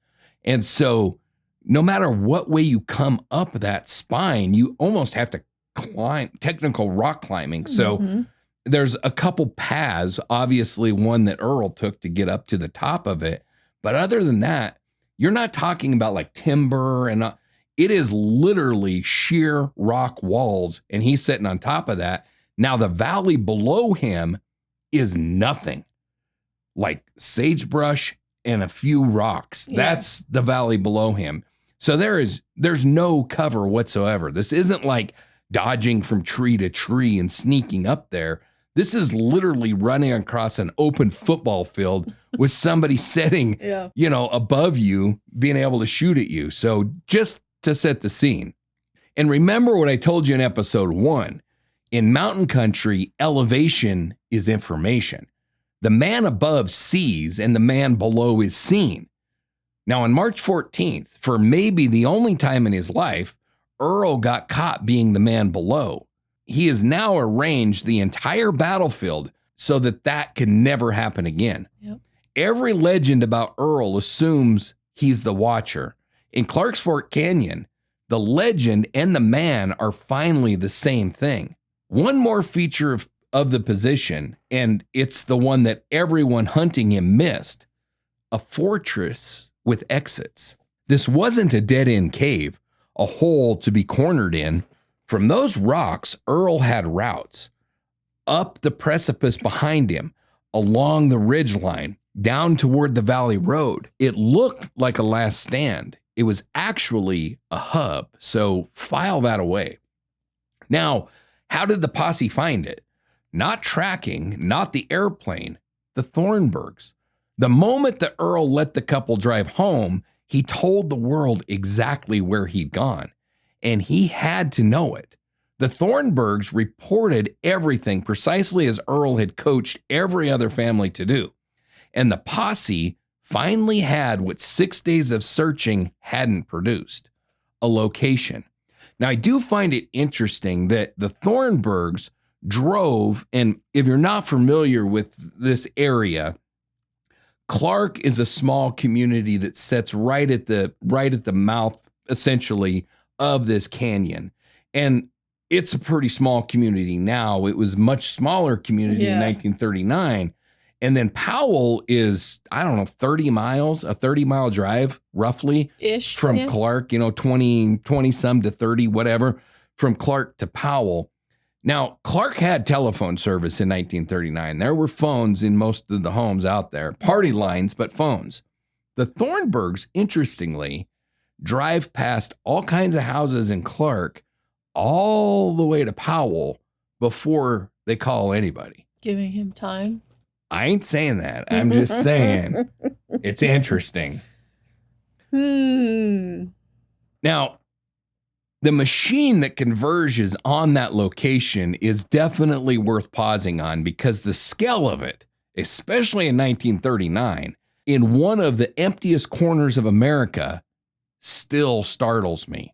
And so no matter what way you come up that spine, you almost have to climb, technical rock climbing. So there's a couple paths, obviously one that Earl took to get up to the top of it. But other than that, you're not talking about like timber and it is literally sheer rock walls. And he's sitting on top of that. Now the valley below him is nothing, like sagebrush and a few rocks. Yeah. That's the valley below him. So there's no cover whatsoever. This isn't like dodging from tree to tree and sneaking up there. This is literally running across an open football field with somebody sitting, above you, being able to shoot at you. So just to set the scene. And remember what I told you in episode 1. In mountain country, elevation is information. The man above sees and the man below is seen. Now, on March 14th, for maybe the only time in his life, Earl got caught being the man below. He has now arranged the entire battlefield so that can never happen again. Yep. Every legend about Earl assumes he's the watcher. In Clark's Fork Canyon, the legend and the man are finally the same thing. One more feature of the position, and it's the one that everyone hunting him missed, a fortress with exits. This wasn't a dead-end cave, a hole to be cornered in. From those rocks, Earl had routes up the precipice behind him, along the ridgeline, down toward the valley road. It looked like a last stand. It was actually a hub, so file that away. Now, how did the posse find it? Not tracking, not the airplane, the Thornburgs. The moment that Earl let the couple drive home, he told the world exactly where he'd gone, and he had to know it. The Thornburgs reported everything precisely as Earl had coached every other family to do, and the posse finally had what 6 days of searching hadn't produced, a location. Now, I do find it interesting that the Thornburgs drove, and if you're not familiar with this area, Clark is a small community that sits right at the mouth, essentially, of this canyon. And it's a pretty small community now. It was a much smaller community in 1939. And then Powell is, 30 miles, a 30-mile drive, roughly, ish, from Clark, 20 some to 30, whatever, from Clark to Powell. Now, Clark had telephone service in 1939. There were phones in most of the homes out there, party lines, but phones. The Thornburgs, interestingly, drive past all kinds of houses in Clark all the way to Powell before they call anybody. Giving him time. I ain't saying that. I'm just saying it's interesting. Now, the machine that converges on that location is definitely worth pausing on because the scale of it, especially in 1939, in one of the emptiest corners of America, still startles me.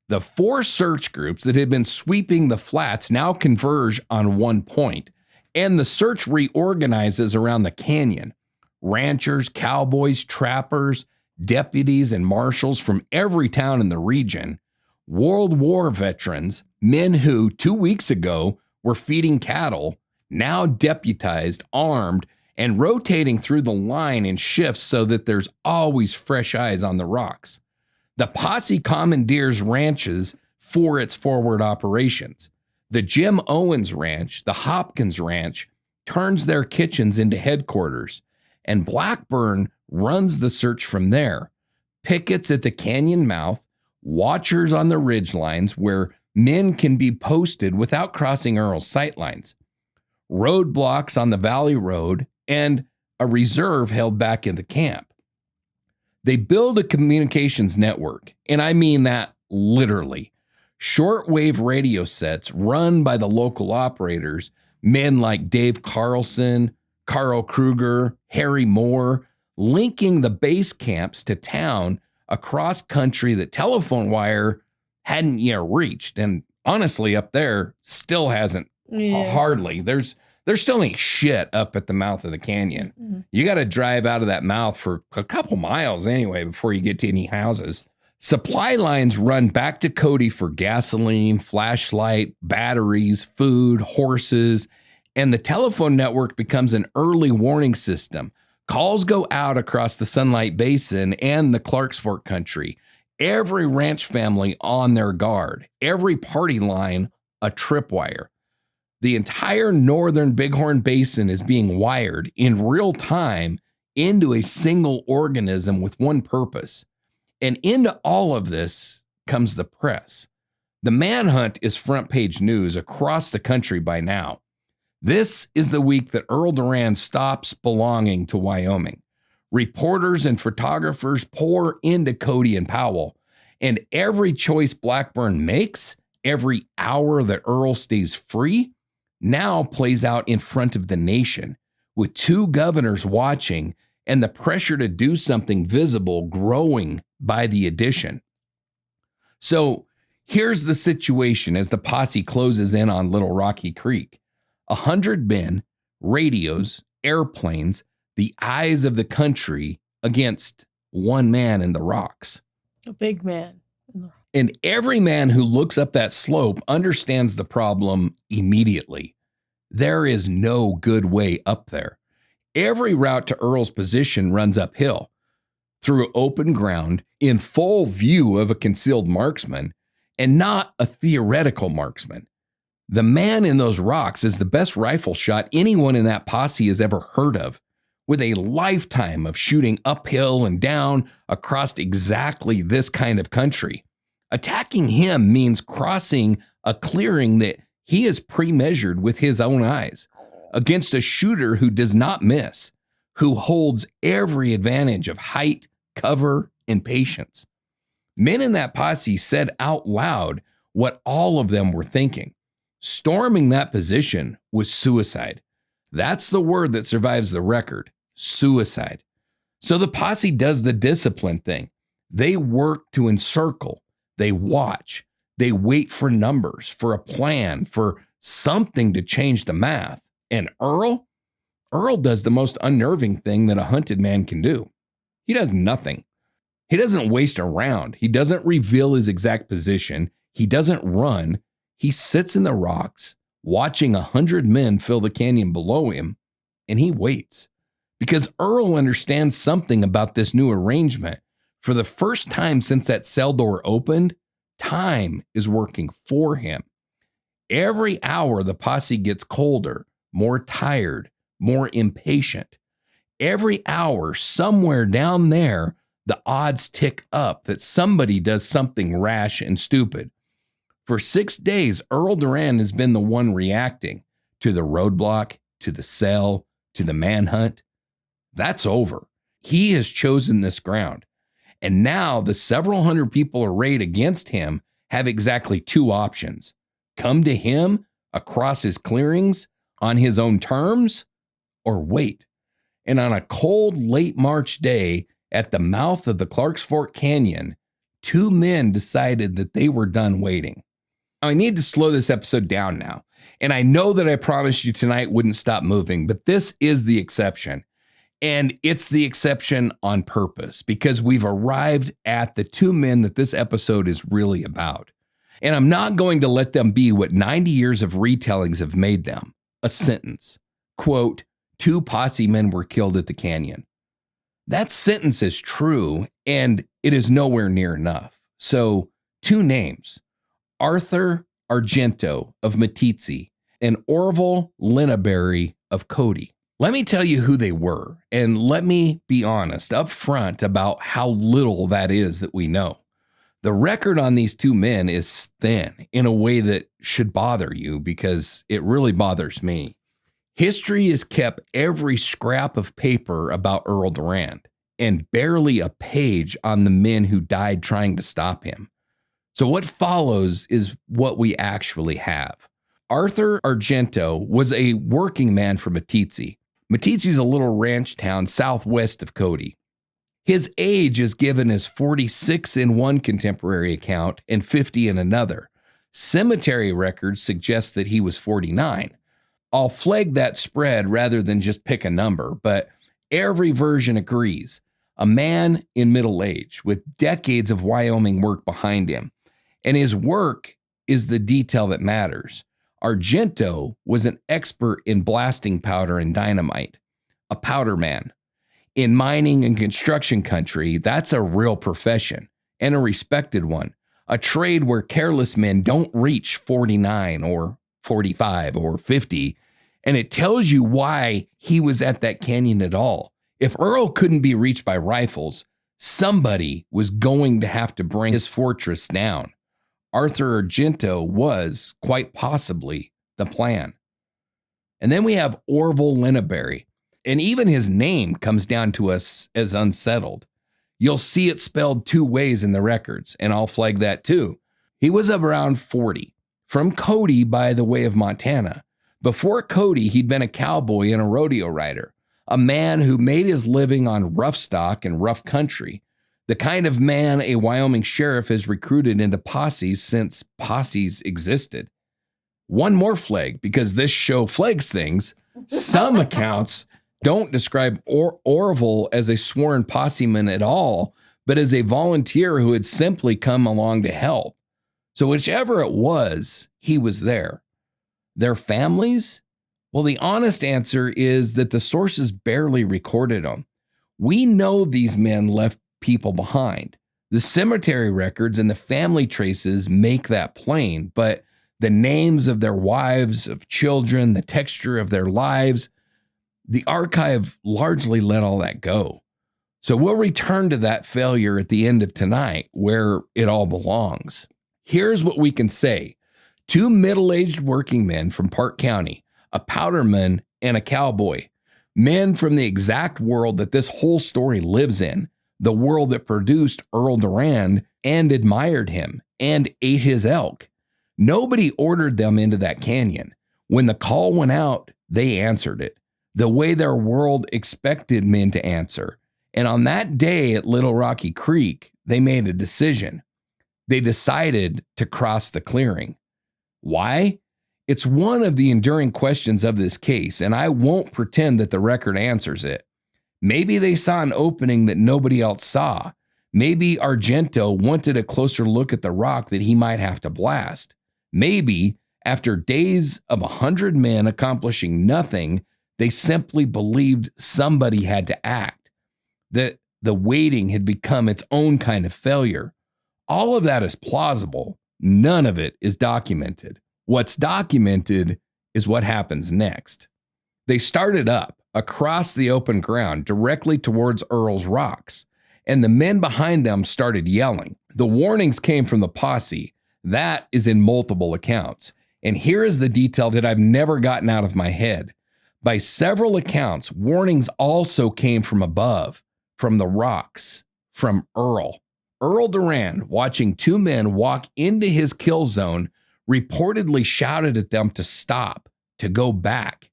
The 4 search groups that had been sweeping the flats now converge on one point, and the search reorganizes around the canyon. Ranchers, cowboys, trappers, deputies, and marshals from every town in the region, World War veterans, men who 2 weeks ago were feeding cattle, now deputized, armed, and rotating through the line in shifts so that there's always fresh eyes on the rocks. The posse commandeers ranches for its forward operations. The Jim Owens Ranch, the Hopkins Ranch, turns their kitchens into headquarters, and Blackburn runs the search from there. Pickets at the canyon mouth, watchers on the ridge lines where men can be posted without crossing Earl's sightlines, roadblocks on the Valley Road, and a reserve held back in the camp. They build a communications network, and I mean that literally. Shortwave radio sets run by the local operators, men like Dave Carlson, Carl Kruger, Harry Moore, linking the base camps to town across country that telephone wire hadn't yet reached. And honestly, up there still hasn't hardly. There still ain't shit up at the mouth of the canyon. Mm-hmm. You got to drive out of that mouth for a couple miles anyway before you get to any houses. Supply lines run back to Cody for gasoline, flashlight, batteries, food, horses, and the telephone network becomes an early warning system. Calls go out across the Sunlight Basin and the Clarks Fork country. Every ranch family on their guard. Every party line a tripwire. The entire northern Bighorn Basin is being wired in real time into a single organism with one purpose. And into all of this comes the press. The Manhunt is front page news across the country by now. This is the week that Earl Durand stops belonging to Wyoming. Reporters and photographers pour into Cody and Powell, and every choice Blackburn makes, every hour that Earl stays free, now plays out in front of the nation, with two governors watching and the pressure to do something visible growing by the addition. So here's the situation as the posse closes in on Little Rocky Creek. 100 men, radios, airplanes, the eyes of the country against one man in the rocks. A big man. And every man who looks up that slope understands the problem immediately. There is no good way up there. Every route to Earl's position runs uphill, through open ground, in full view of a concealed marksman, and not a theoretical marksman. The man in those rocks is the best rifle shot anyone in that posse has ever heard of, with a lifetime of shooting uphill and down across exactly this kind of country. Attacking him means crossing a clearing that he has pre-measured with his own eyes against a shooter who does not miss, who holds every advantage of height, cover, and patience. Men in that posse said out loud what all of them were thinking. Storming that position was suicide. That's the word that survives the record, suicide. So the posse does the discipline thing. They work to encircle. They watch. They wait for numbers, for a plan, for something to change the math. And Earl does the most unnerving thing that a hunted man can do. He does nothing. He doesn't waste a round. He doesn't reveal his exact position. He doesn't run. He sits in the rocks, watching 100 men fill the canyon below him, and he waits. Because Earl understands something about this new arrangement. For the first time since that cell door opened, time is working for him. Every hour the posse gets colder, more tired, more impatient. Every hour, somewhere down there, the odds tick up that somebody does something rash and stupid. For 6 days, Earl Durand has been the one reacting to the roadblock, to the cell, to the manhunt. That's over. He has chosen this ground. And now the several hundred people arrayed against him have exactly two options. Come to him across his clearings on his own terms, or wait. And on a cold late March day at the mouth of the Clarks Fork Canyon, two men decided that they were done waiting. Now, I need to slow this episode down now. And I know that I promised you tonight wouldn't stop moving, but this is the exception. And it's the exception on purpose because we've arrived at the two men that this episode is really about. And I'm not going to let them be what 90 years of retellings have made them, a sentence. Quote, 2 posse men were killed at the canyon. That sentence is true, and it is nowhere near enough. So, 2 names, Arthur Argento of Meeteetse and Orville Linnaberry of Cody. Let me tell you who they were, and let me be honest up front about how little that is that we know. The record on these 2 men is thin in a way that should bother you because it really bothers me. History has kept every scrap of paper about Earl Durand and barely a page on the men who died trying to stop him. So what follows is what we actually have. Arthur Argento was a working man from Meeteetse. Meeteetse is a little ranch town southwest of Cody. His age is given as 46 in one contemporary account and 50 in another. Cemetery records suggest that he was 49. I'll flag that spread rather than just pick a number, but every version agrees. A man in middle age with decades of Wyoming work behind him. And his work is the detail that matters. Argento was an expert in blasting powder and dynamite, a powder man. In mining and construction country, that's a real profession and a respected one, a trade where careless men don't reach 49 or 45 or 50, and it tells you why he was at that canyon at all. If Earl couldn't be reached by rifles, somebody was going to have to bring his fortress down. Arthur Argento was, quite possibly, the plan. And then we have Orville Linnaberry. And even his name comes down to us as unsettled. You'll see it spelled 2 ways in the records, and I'll flag that too. He was around 40, from Cody by the way of Montana. Before Cody, he'd been a cowboy and a rodeo rider, a man who made his living on rough stock and rough country, the kind of man a Wyoming sheriff has recruited into posses since posses existed. One more flag, because this show flags things. Some accounts don't describe Orville as a sworn posseman at all, but as a volunteer who had simply come along to help. So whichever it was, he was there. Their families? Well, the honest answer is that the sources barely recorded them. We know these men left people behind. The cemetery records and the family traces make that plain, but the names of their wives, of children, the texture of their lives, the archive largely let all that go. So we'll return to that failure at the end of tonight, where it all belongs. Here's what we can say. 2 middle-aged working men from Park County, a powderman and a cowboy, men from the exact world that this whole story lives in, the world that produced Earl Durand and admired him and ate his elk. Nobody ordered them into that canyon. When the call went out, they answered it the way their world expected men to answer. And on that day at Little Rocky Creek, they made a decision. They decided to cross the clearing. Why? It's one of the enduring questions of this case, and I won't pretend that the record answers it. Maybe they saw an opening that nobody else saw. Maybe Argento wanted a closer look at the rock that he might have to blast. Maybe, after days of 100 men accomplishing nothing, they simply believed somebody had to act, that the waiting had become its own kind of failure. All of that is plausible. None of it is documented. What's documented is what happens next. They started up across the open ground directly towards Earl's rocks, and the men behind them started yelling. The warnings came from the posse. That is in multiple accounts. And here is the detail that I've never gotten out of my head. By several accounts, warnings also came from above, from the rocks, from Earl. Earl Durand, watching 2 men walk into his kill zone, reportedly shouted at them to stop, to go back.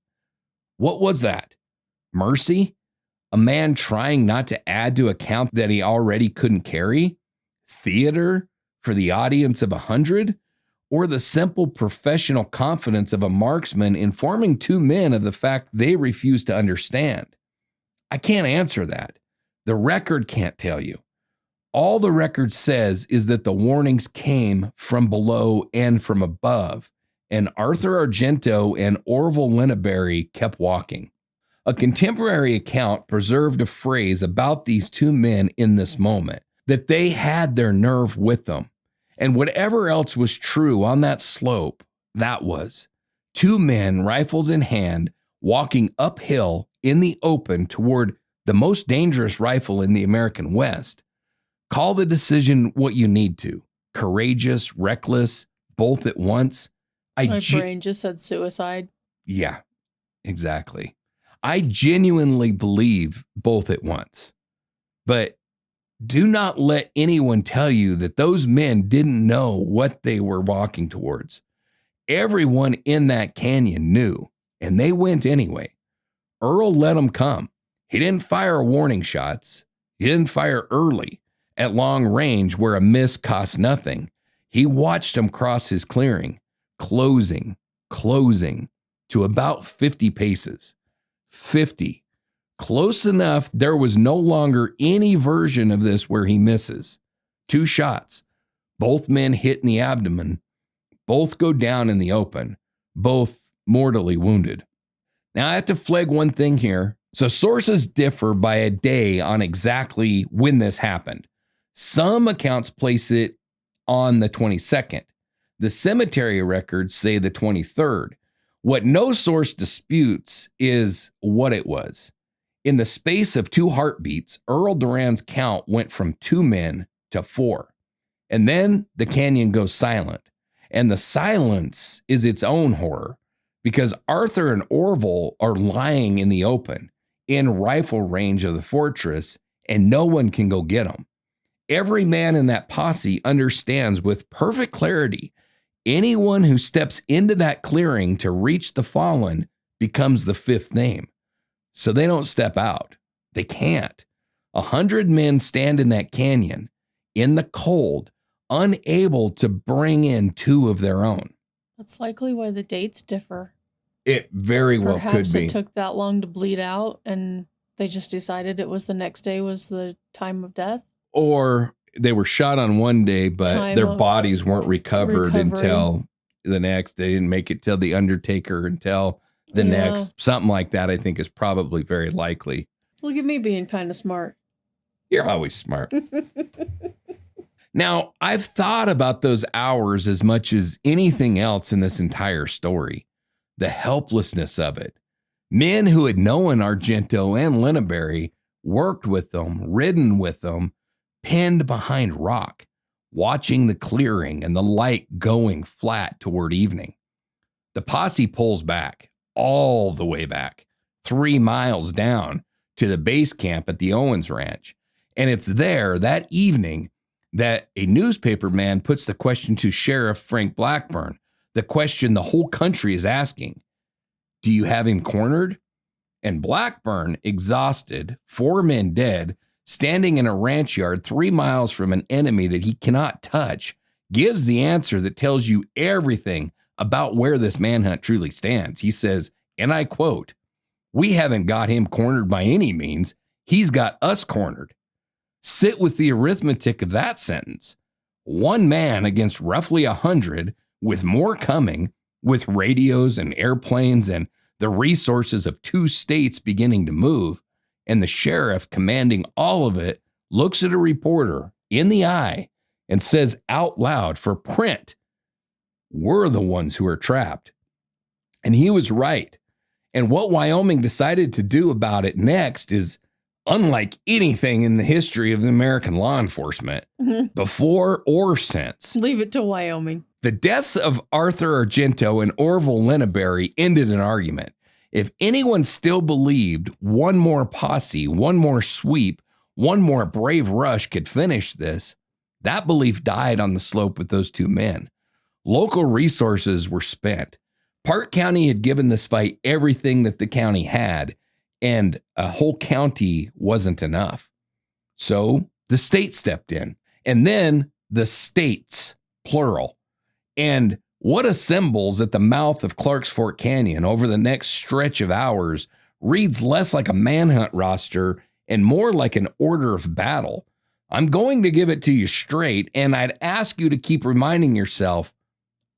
What was that? Mercy? A man trying not to add to a count that he already couldn't carry? Theater for the audience of 100? Or the simple professional confidence of a marksman informing 2 men of the fact they refuse to understand? I can't answer that. The record can't tell you. All the record says is that the warnings came from below and from above, and Arthur Argento and Orville Linneberry kept walking. A contemporary account preserved a phrase about these two men in this moment, that they had their nerve with them. And whatever else was true on that slope, that was. Two men, rifles in hand, walking uphill in the open toward the most dangerous rifle in the American West. Call the decision what you need to. Courageous, reckless, both at once. My brain just said suicide. Yeah, exactly. I genuinely believe both at once. But do not let anyone tell you that those men didn't know what they were walking towards. Everyone in that canyon knew, and they went anyway. Earl let them come. He didn't fire warning shots. He didn't fire early at long range where a miss cost nothing. He watched them cross his clearing, closing to about 50 paces. 50. Close enough, there was no longer any version of this where he misses. 2 shots. Both men hit in the abdomen. Both go down in the open. Both mortally wounded. Now, I have to flag one thing here. So sources differ by a day on exactly when this happened. Some accounts place it on the 22nd. The cemetery records say the 23rd. What no source disputes is what it was. In the space of 2 heartbeats, Earl Durand's count went from 2 men to 4. And then the canyon goes silent. And the silence is its own horror because Arthur and Orville are lying in the open, in rifle range of the fortress, and no one can go get them. Every man in that posse understands with perfect clarity anyone who steps into that clearing to reach the fallen becomes the 5th name. So they don't step out. They can't. 100 men stand in that canyon in the cold, unable to bring in 2 of their own. That's likely why the dates differ. It very well could be. Perhaps it took that long to bleed out and they just decided it was the next day was the time of death. Or they were shot on one day, but their bodies weren't recovered until the next. They didn't make it till the Undertaker until the next. Something like that, I think, is probably very likely. Look at me being kind of smart. You're always smart. Now, I've thought about those hours as much as anything else in this entire story. The helplessness of it. Men who had known Argento and Linneberry, worked with them, ridden with them, pinned behind rock, watching the clearing and the light going flat toward evening. The posse pulls back, all the way back, 3 miles down to the base camp at the Owens Ranch. And it's there that evening that a newspaper man puts the question to Sheriff Frank Blackburn, the question the whole country is asking. Do you have him cornered? And Blackburn, exhausted, 4 men dead, standing in a ranch yard 3 miles from an enemy that he cannot touch, gives the answer that tells you everything about where this manhunt truly stands. He says, and I quote, "We haven't got him cornered by any means. He's got us cornered." Sit with the arithmetic of that sentence. 1 man against roughly 100, with more coming, with radios and airplanes and the resources of 2 states beginning to move, and the sheriff commanding all of it looks at a reporter in the eye and says out loud for print, "We're the ones who are trapped." And he was right. And what Wyoming decided to do about it next is unlike anything in the history of American law enforcement, before or since. Leave it to Wyoming. The deaths of Arthur Argento and Orville Linneberry ended an argument. If anyone still believed one more posse, one more sweep, one more brave rush could finish this, that belief died on the slope with those 2 men. Local resources were spent. Park County had given this fight everything that the county had, and a whole county wasn't enough. So the state stepped in, and then the states, plural. And what assembles at the mouth of Clark's Fork Canyon over the next stretch of hours reads less like a manhunt roster and more like an order of battle. I'm going to give it to you straight, and I'd ask you to keep reminding yourself,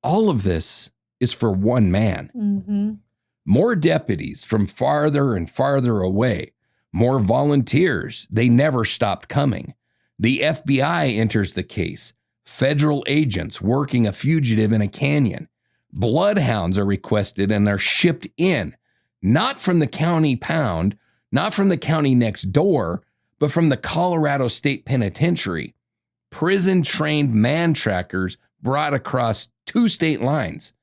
all of this is for one man. Mm-hmm. More deputies from farther and farther away. More volunteers. They never stopped coming. The FBI enters the case. Federal agents working a fugitive in a canyon. Bloodhounds are requested and are shipped in, not from the county pound, not from the county next door, but from the Colorado State Penitentiary. Prison-trained man trackers brought across 2 state lines.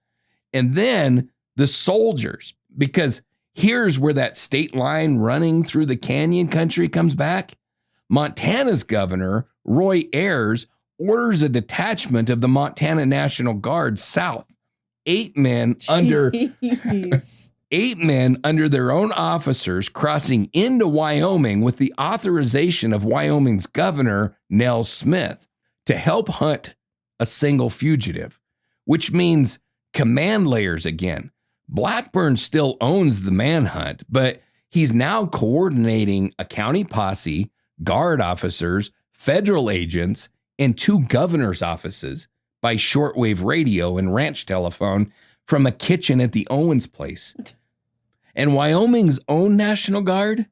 And then the soldiers, because here's where that state line running through the canyon country comes back. Montana's governor, Roy Ayers, orders a detachment of the Montana National Guard south. 8 men under 8 men under their own officers crossing into Wyoming with the authorization of Wyoming's governor, Nell Smith, to help hunt a single fugitive, which means command layers again. Blackburn still owns the Manhunt, but he's now coordinating a county posse, guard officers, federal agents, and 2 governor's offices by shortwave radio and ranch telephone from a kitchen at the Owens place. And Wyoming's own National Guard?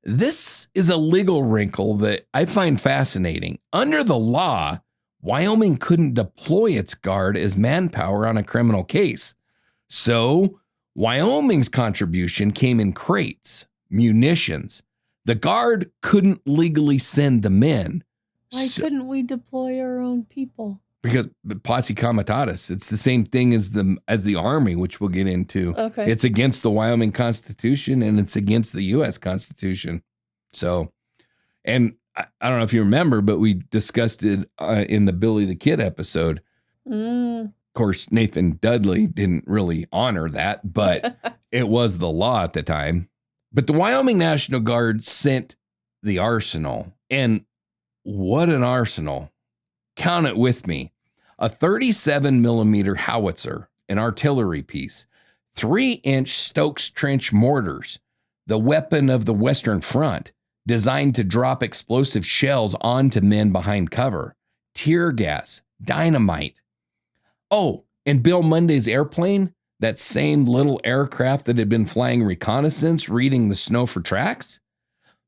This is a legal wrinkle that I find fascinating. Under the law, Wyoming couldn't deploy its guard as manpower on a criminal case. So Wyoming's contribution came in crates, munitions. The guard couldn't legally send the men. Why couldn't we deploy our own people? Because posse comitatus, it's the same thing as the army, which we'll get into. Okay. It's against the Wyoming Constitution and it's against the U.S. Constitution. So, and I don't know if you remember, but we discussed it in the Billy the Kid episode. Of course, Nathan Dudley didn't really honor that, but it was the law at the time. But the Wyoming National Guard sent the arsenal, and what an arsenal. Count it with me. A 37 millimeter howitzer, an artillery piece, 3-inch Stokes trench mortars, the weapon of the Western Front, designed to drop explosive shells onto men behind cover, tear gas, dynamite. Oh, and Bill Monday's airplane, that same little aircraft that had been flying reconnaissance, reading the snow for tracks.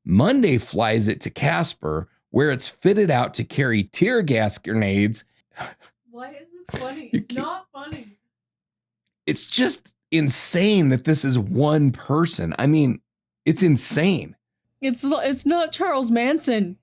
Monday flies it to Casper, where it's fitted out to carry tear gas grenades. Why is this funny? It's not funny. It's just insane that this is one person. I mean, it's insane. It's not Charles Manson.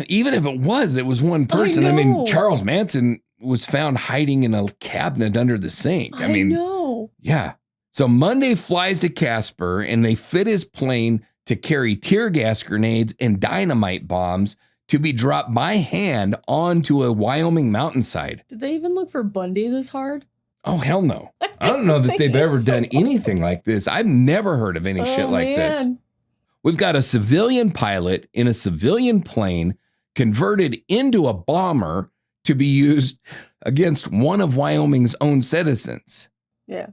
Even if it was one person. I mean, Charles Manson was found hiding in a cabinet under the sink. I mean, know. Yeah. So Monday flies to Casper and they fit his plane to carry tear gas grenades and dynamite bombs to be dropped by hand onto a Wyoming mountainside. Did they even look for Bundy this hard? Oh, hell no. I don't know that they've ever done anything like this. I've never heard of any shit like this. We've got a civilian pilot in a civilian plane converted into a bomber to be used against one of Wyoming's own citizens. Yeah.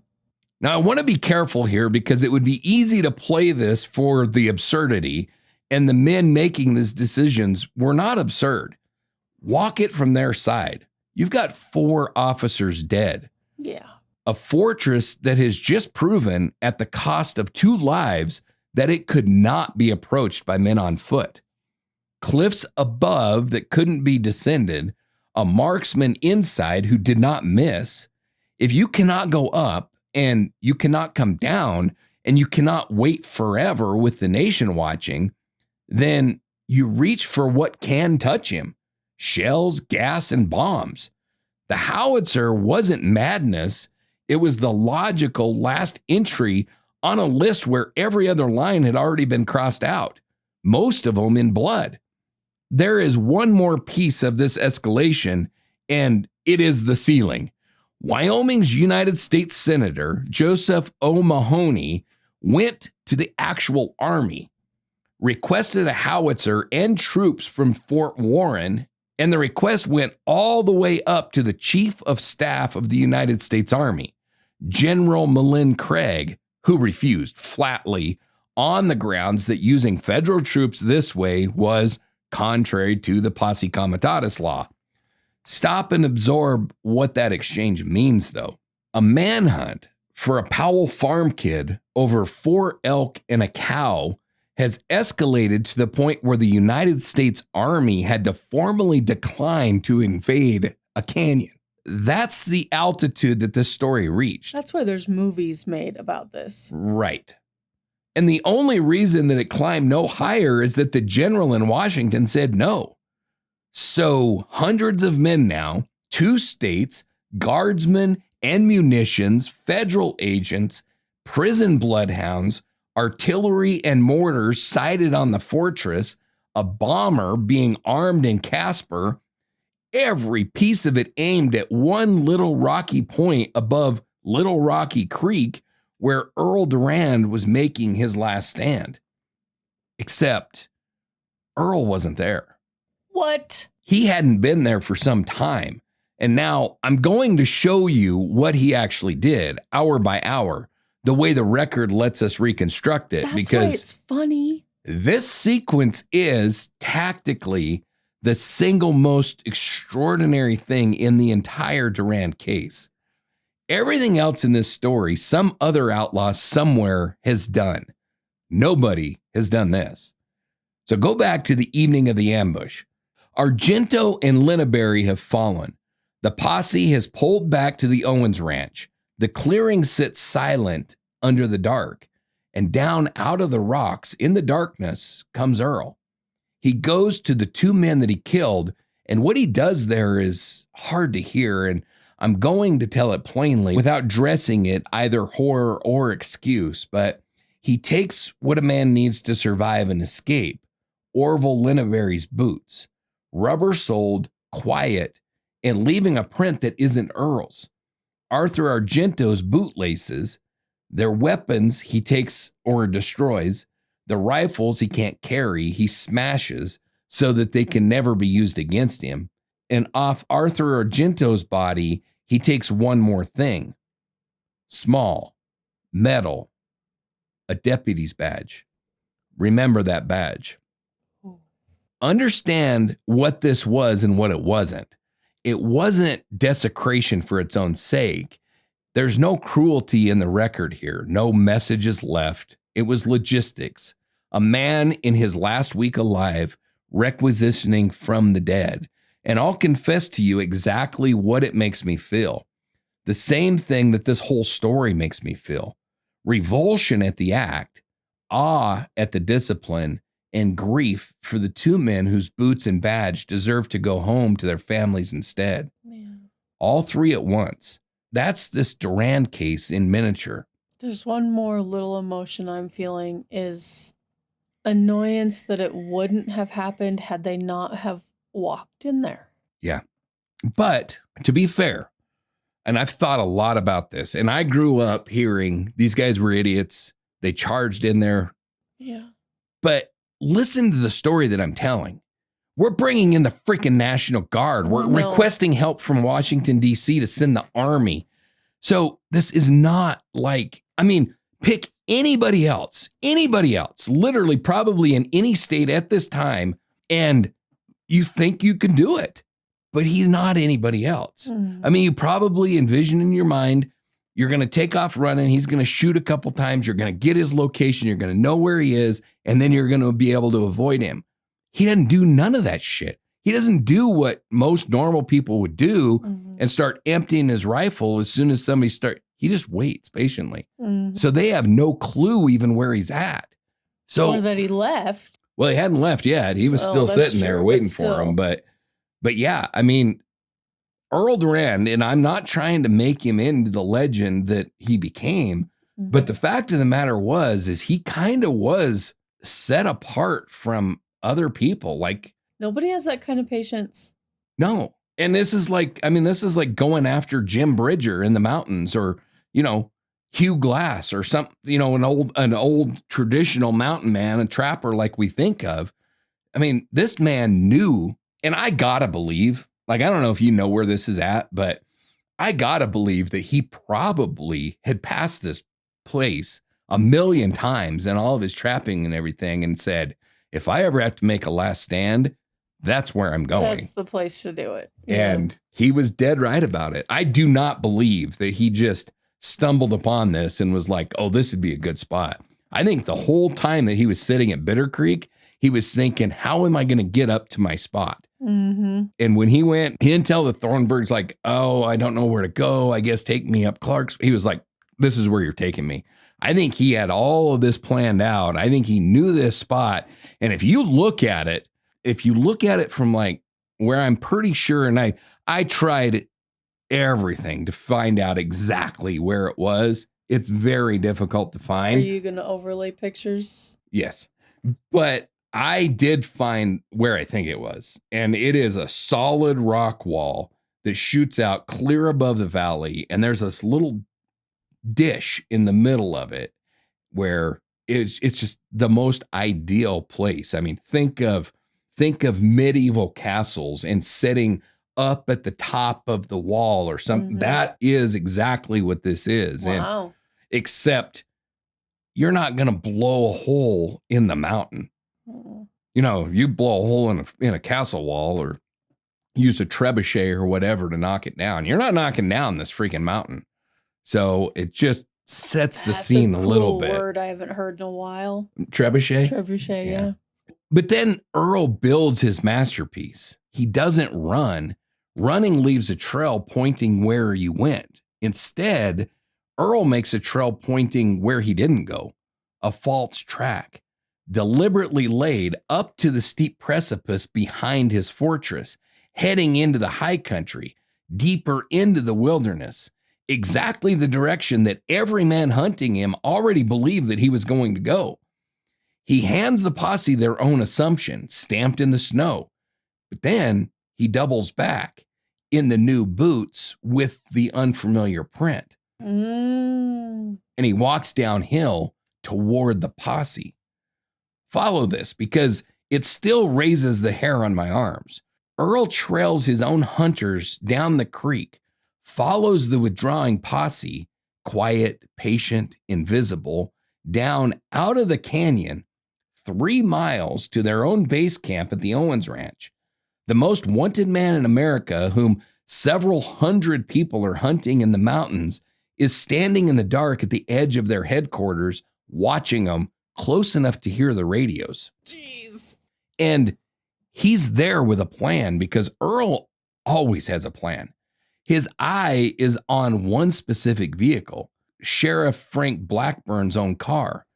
Now, I want to be careful here because it would be easy to play this for the absurdity, and the men making these decisions were not absurd. Walk it from their side. You've got 4 officers dead. Yeah. A fortress that has just proven at the cost of 2 lives that it could not be approached by men on foot. Cliffs above that couldn't be descended, a marksman inside who did not miss. If you cannot go up and you cannot come down and you cannot wait forever with the nation watching, then you reach for what can touch him: shells, gas, and bombs. The howitzer wasn't madness. It was the logical last entry on a list where every other line had already been crossed out, most of them in blood. There is one more piece of this escalation, and it is the ceiling. Wyoming's United States Senator Joseph O. Mahoney went to the actual army, requested a howitzer and troops from Fort Warren, and the request went all the way up to the Chief of Staff of the United States Army, General Malin Craig, who refused flatly on the grounds that using federal troops this way was contrary to the posse comitatus law. Stop and absorb what that exchange means, though. A manhunt for a Powell farm kid over 4 elk and a cow has escalated to the point where the United States Army had to formally decline to invade a canyon. That's the altitude that this story reached. That's why there's movies made about this. Right. And the only reason that it climbed no higher is that the general in Washington said no. So hundreds of men now, 2 states, guardsmen and munitions, federal agents, prison bloodhounds, artillery and mortars sighted on the fortress, a bomber being armed in Casper, every piece of it aimed at one little rocky point above Little Rocky Creek where Earl Durand was making his last stand. Except Earl wasn't there. What? He hadn't been there for some time. And now I'm going to show you what he actually did, hour by hour, the way the record lets us reconstruct it. That's because why it's funny. This sequence is tactically the single most extraordinary thing in the entire Durand case. Everything else in this story, some other outlaw somewhere has done. Nobody has done this. So go back to the evening of the ambush. Argento and Linneberry have fallen. The posse has pulled back to the Owens Ranch. The clearing sits silent under the dark, and down out of the rocks in the darkness comes Earl. He goes to the 2 men that he killed, and what he does there is hard to hear, and I'm going to tell it plainly without dressing it either horror or excuse, but he takes what a man needs to survive and escape, Orville Linneberry's boots, rubber-soled, quiet, and leaving a print that isn't Earl's. Arthur Argento's bootlaces, their weapons he takes or destroys, the rifles he can't carry, he smashes so that they can never be used against him. And off Arthur Argento's body, he takes one more thing. Small, metal, a deputy's badge. Remember that badge. Understand what this was and what it wasn't. It wasn't desecration for its own sake. There's no cruelty in the record here. No messages left. It was logistics. A man in his last week alive requisitioning from the dead. And I'll confess to you exactly what it makes me feel. The same thing that this whole story makes me feel. Revulsion at the act, awe at the discipline, and grief for the 2 men whose boots and badge deserve to go home to their families instead. Man. All 3 at once. That's this Durand case in miniature. There's one more little emotion I'm feeling is annoyance that it wouldn't have happened had they not have walked in there. Yeah. But to be fair, and I've thought a lot about this, and I grew up hearing these guys were idiots. They charged in there. Yeah. But listen to the story that I'm telling. We're bringing in the freaking National Guard. We're requesting help from Washington, D.C. to send the army. So this is not like, I mean, pick anybody else, literally probably in any state at this time, and you think you can do it. But he's not anybody else. I mean, you probably envision in your mind, you're going to take off running. He's going to shoot a couple times. You're going to get his location. You're going to know where he is. And then you're going to be able to avoid him. He doesn't do none of that shit. He doesn't do what most normal people would do and start emptying his rifle as soon as somebody starts. He just waits patiently. So they have no clue even where he's at. So, or that he left. Well, he hadn't left yet. He was still sitting there waiting for him. But yeah, I mean, Earl Durand, and I'm not trying to make him into the legend that he became, but the fact of the matter is he kind of was set apart from other people. Like, nobody has that kind of patience. No. And this is like going after Jim Bridger in the mountains, or, Hugh Glass or something, an old traditional mountain man, a trapper like we think of. I mean, this man knew, and I gotta believe, like, I don't know if you know where this is at, but I gotta believe that he probably had passed this place a million times in all of his trapping and everything and said, if I ever have to make a last stand, that's where I'm going. That's the place to do it. And he was dead right about it. I do not believe that he just stumbled upon this and was like, oh, this would be a good spot. I think the whole time that he was sitting at Bitter Creek, he was thinking, how am I going to get up to my spot? Mm-hmm. And when he went, he didn't tell the Thornburgs like, oh, I don't know where to go. I guess take me up Clark's. He was like, this is where you're taking me. I think he had all of this planned out. I think he knew this spot. And if you look at it from like where I'm pretty sure, and I tried everything to find out exactly where it was. It's very difficult to find. Are you going to overlay pictures? Yes. But I did find where I think it was. And it is a solid rock wall that shoots out clear above the valley. And there's this little dish in the middle of it where it's just the most ideal place. I mean, think of medieval castles and sitting up at the top of the wall or something. Mm-hmm. That is exactly what this is. Wow. And except you're not going to blow a hole in the mountain. Mm-hmm. You know, you blow a hole in a castle wall or use a trebuchet or whatever to knock it down. You're not knocking down this freaking mountain. So it just sets the scene a little bit. Word I haven't heard in a while. Trebuchet? Trebuchet, yeah. But then Earl builds his masterpiece. He doesn't run. Running leaves a trail pointing where you went. Instead, Earl makes a trail pointing where he didn't go. A false track, deliberately laid up to the steep precipice behind his fortress, heading into the high country, deeper into the wilderness. Exactly the direction that every man hunting him already believed that he was going to go. He hands the posse their own assumption, stamped in the snow. But then he doubles back in the new boots with the unfamiliar print. And he walks downhill toward the posse. Follow this because it still raises the hair on my arms. Earl trails his own hunters down the creek, follows the withdrawing posse, quiet, patient, invisible, down out of the canyon, 3 miles to their own base camp at the Owens Ranch. The most wanted man in America, whom several hundred people are hunting in the mountains, is standing in the dark at the edge of their headquarters, watching them close enough to hear the radios. Jeez. And he's there with a plan because Earl always has a plan. His eye is on one specific vehicle, Sheriff Frank Blackburn's own car.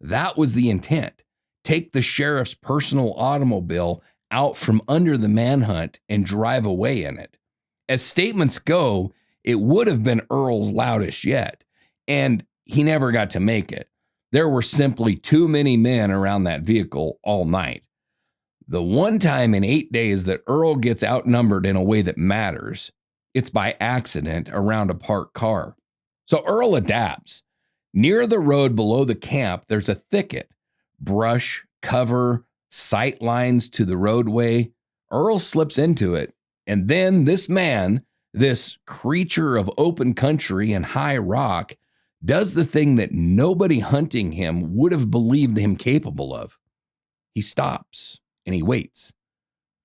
That was the intent. Take the sheriff's personal automobile out from under the manhunt and drive away in it. As statements go, it would have been Earl's loudest yet, and he never got to make it. There were simply too many men around that vehicle all night. The one time in 8 days that Earl gets outnumbered in a way that matters, it's by accident around a parked car. So Earl adapts. Near the road below the camp, there's a thicket. Brush, cover, sight lines to the roadway. Earl slips into it. And then this man, this creature of open country and high rock, does the thing that nobody hunting him would have believed him capable of. He stops and he waits.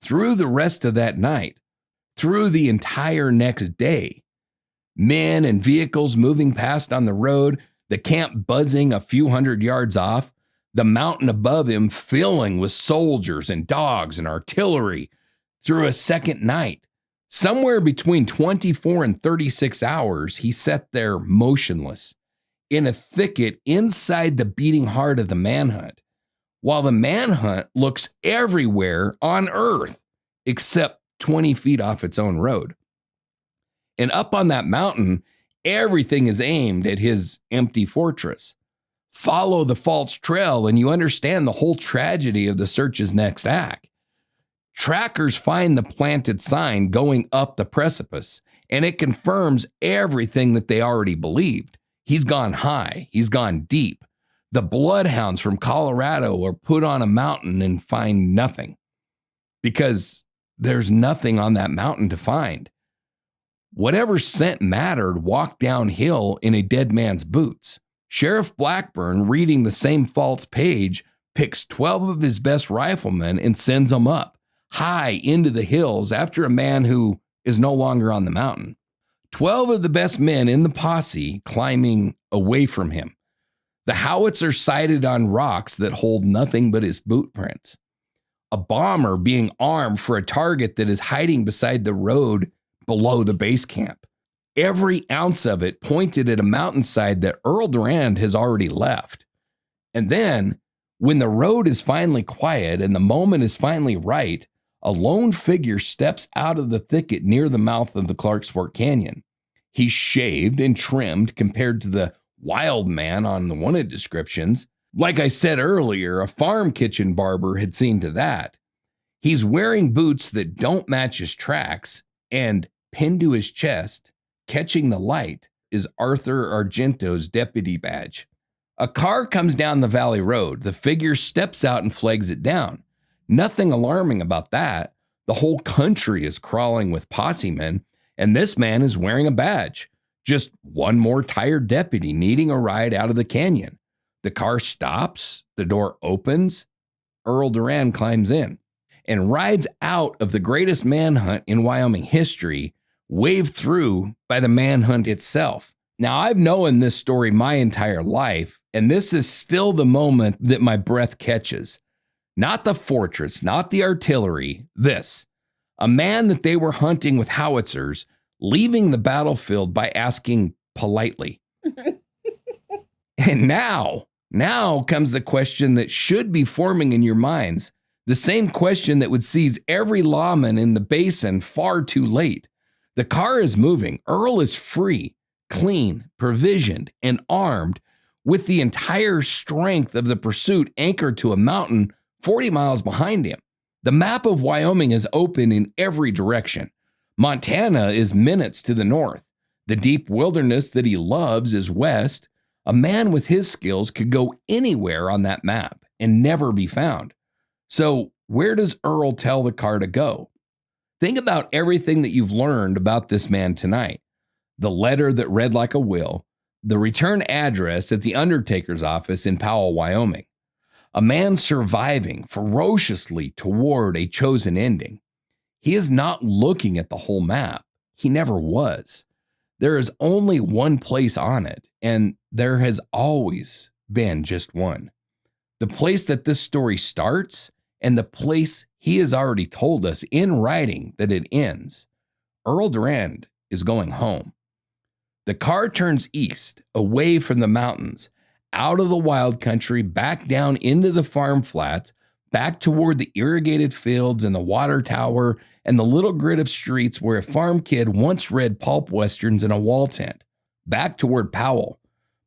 Through the rest of that night, through the entire next day, men and vehicles moving past on the road, the camp buzzing a few hundred yards off, the mountain above him filling with soldiers and dogs and artillery. Through a second night, somewhere between 24 and 36 hours, he sat there motionless in a thicket inside the beating heart of the manhunt, while the manhunt looks everywhere on earth except 20 feet off its own road. And up on that mountain, everything is aimed at his empty fortress. Follow the false trail and you understand the whole tragedy of the search's next act. Trackers find the planted sign going up the precipice, and it confirms everything that they already believed. He's gone high. He's gone deep. The Bloodhounds from Colorado are put on a mountain and find nothing because there's nothing on that mountain to find. Whatever scent mattered walked downhill in a dead man's boots. Sheriff Blackburn, reading the same false page, picks 12 of his best riflemen and sends them up. high into the hills after a man who is no longer on the mountain. 12 of the best men in the posse climbing away from him. The howitzer sighted on rocks that hold nothing but his boot prints. A bomber being armed for a target that is hiding beside the road below the base camp. Every ounce of it pointed at a mountainside that Earl Durand has already left. And then, when the road is finally quiet and the moment is finally right, a lone figure steps out of the thicket near the mouth of the Clarks Fork Canyon. He's shaved and trimmed compared to the wild man on the wanted descriptions. Like I said earlier, a farm kitchen barber had seen to that. He's wearing boots that don't match his tracks, and pinned to his chest, catching the light, is Arthur Argento's deputy badge. A car comes down the valley road. The figure steps out and flags it down. Nothing alarming about that. The whole country is crawling with posse men, and this man is wearing a badge. Just one more tired deputy needing a ride out of the canyon. The car stops, the door opens, Earl Durand climbs in and rides out of the greatest manhunt in Wyoming history, waved through by the manhunt itself. Now, I've known this story my entire life, and this is still the moment that my breath catches. Not the fortress, not the artillery, this. A man that they were hunting with howitzers, leaving the battlefield by asking politely. And now comes the question that should be forming in your minds. The same question that would seize every lawman in the basin far too late. The car is moving. Earl is free, clean, provisioned, and armed with the entire strength of the pursuit anchored to a mountain 40 miles behind him. The map of Wyoming is open in every direction. Montana is minutes to the north. The deep wilderness that he loves is west. A man with his skills could go anywhere on that map and never be found. So where does Earl tell the car to go? Think about everything that you've learned about this man tonight. The letter that read like a will, the return address at the undertaker's office in Powell, Wyoming. A man surviving ferociously toward a chosen ending. He is not looking at the whole map. He never was. There is only one place on it, and there has always been just one. The place that this story starts and the place he has already told us in writing that it ends. Earl Durand is going home. The car turns east, away from the mountains, out of the wild country, back down into the farm flats, back toward the irrigated fields and the water tower and the little grid of streets where a farm kid once read pulp westerns in a wall tent, back toward Powell.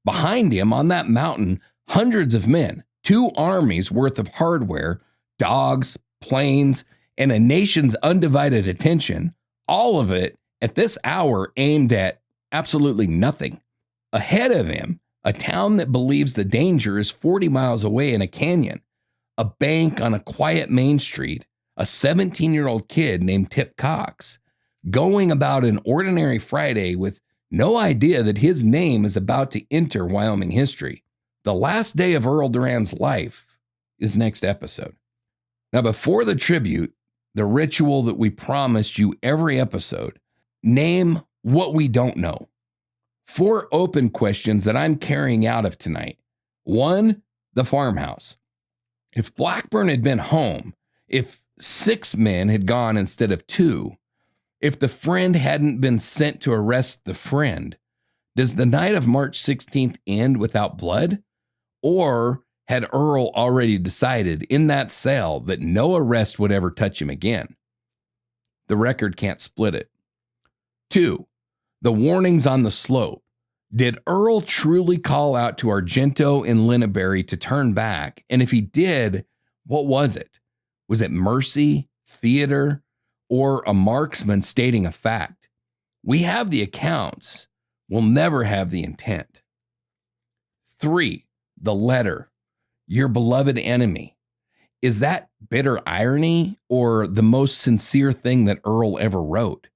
Behind him on that mountain, hundreds of men, 2 armies worth of hardware, dogs, planes, and a nation's undivided attention, all of it at this hour aimed at absolutely nothing. Ahead of him, a town that believes the danger is 40 miles away in a canyon, a bank on a quiet main street, a 17-year-old kid named Tip Cox, going about an ordinary Friday with no idea that his name is about to enter Wyoming history. The last day of Earl Durand's life is next episode. Now, before the tribute, the ritual that we promised you every episode, name what we don't know. 4 open questions that I'm carrying out of tonight. 1, the farmhouse. If Blackburn had been home, if 6 men had gone instead of 2, if the friend hadn't been sent to arrest the friend, does the night of March 16th end without blood? Or had Earl already decided in that cell that no arrest would ever touch him again? The record can't split it. 2, the warnings on the slope. Did Earl truly call out to Argento and Linneberry to turn back? And if he did, what was it? Was it mercy, theater, or a marksman stating a fact? We have the accounts. We'll never have the intent. 3, the letter. Your beloved enemy. Is that bitter irony or the most sincere thing that Earl ever wrote?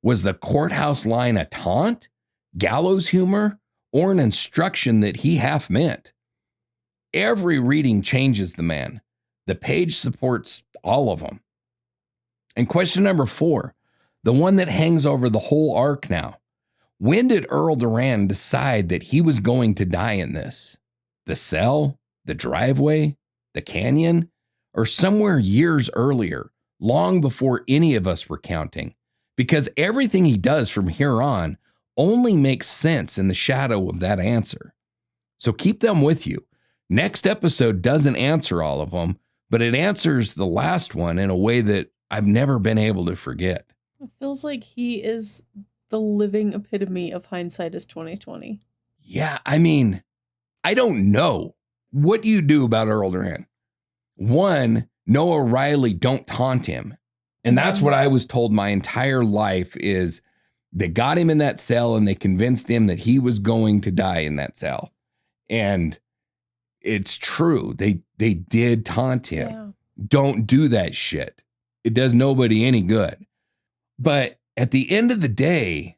Was the courthouse line a taunt, gallows humor, or an instruction that he half meant? Every reading changes the man. The page supports all of them. And question number 4, the one that hangs over the whole arc now. When did Earl Durand decide that he was going to die in this? The cell, the driveway, the canyon, or somewhere years earlier, long before any of us were counting? Because everything he does from here on only makes sense in the shadow of that answer. So keep them with you. Next episode doesn't answer all of them, but it answers the last one in a way that I've never been able to forget. It feels like he is the living epitome of hindsight is 2020. Yeah, I mean, I don't know. What do you do about Earl Durand? 1, Noah Riley, don't taunt him. And that's what I was told my entire life is they got him in that cell and they convinced him that he was going to die in that cell. And it's true. They did taunt him. Yeah. Don't do that shit. It does nobody any good. But at the end of the day,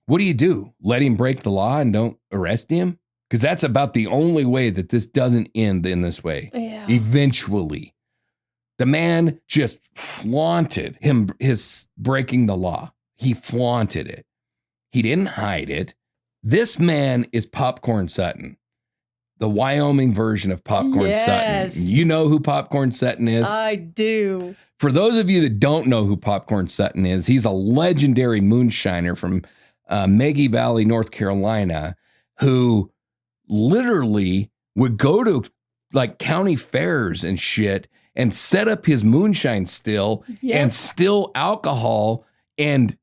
what do? Let him break the law and don't arrest him? Because that's about the only way that this doesn't end in this way. Yeah. Eventually. The man just flaunted his breaking the law. He flaunted it. He didn't hide it. This man is Popcorn Sutton, the Wyoming version of Popcorn Sutton. You know who Popcorn Sutton is? I do. For those of you that don't know who Popcorn Sutton is, he's a legendary moonshiner from Maggie Valley, North Carolina, who literally would go to like county fairs and shit and set up his moonshine still and still alcohol and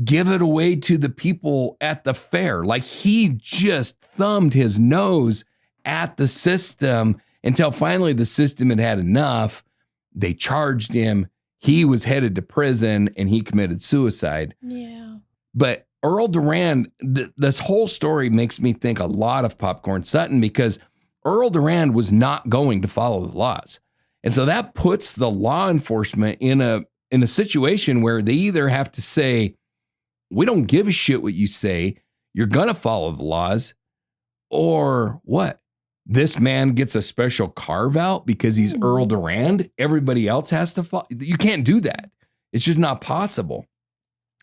give it away to the people at the fair. Like he just thumbed his nose at the system until finally the system had enough. They charged him. He was headed to prison and he committed suicide. Yeah. But Earl Durand, this whole story makes me think a lot of Popcorn Sutton because Earl Durand was not going to follow the laws. And so that puts the law enforcement in a situation where they either have to say, we don't give a shit what you say, you're going to follow the laws, or what? This man gets a special carve out because he's Earl Durand. Everybody else has to follow. You can't do that. It's just not possible.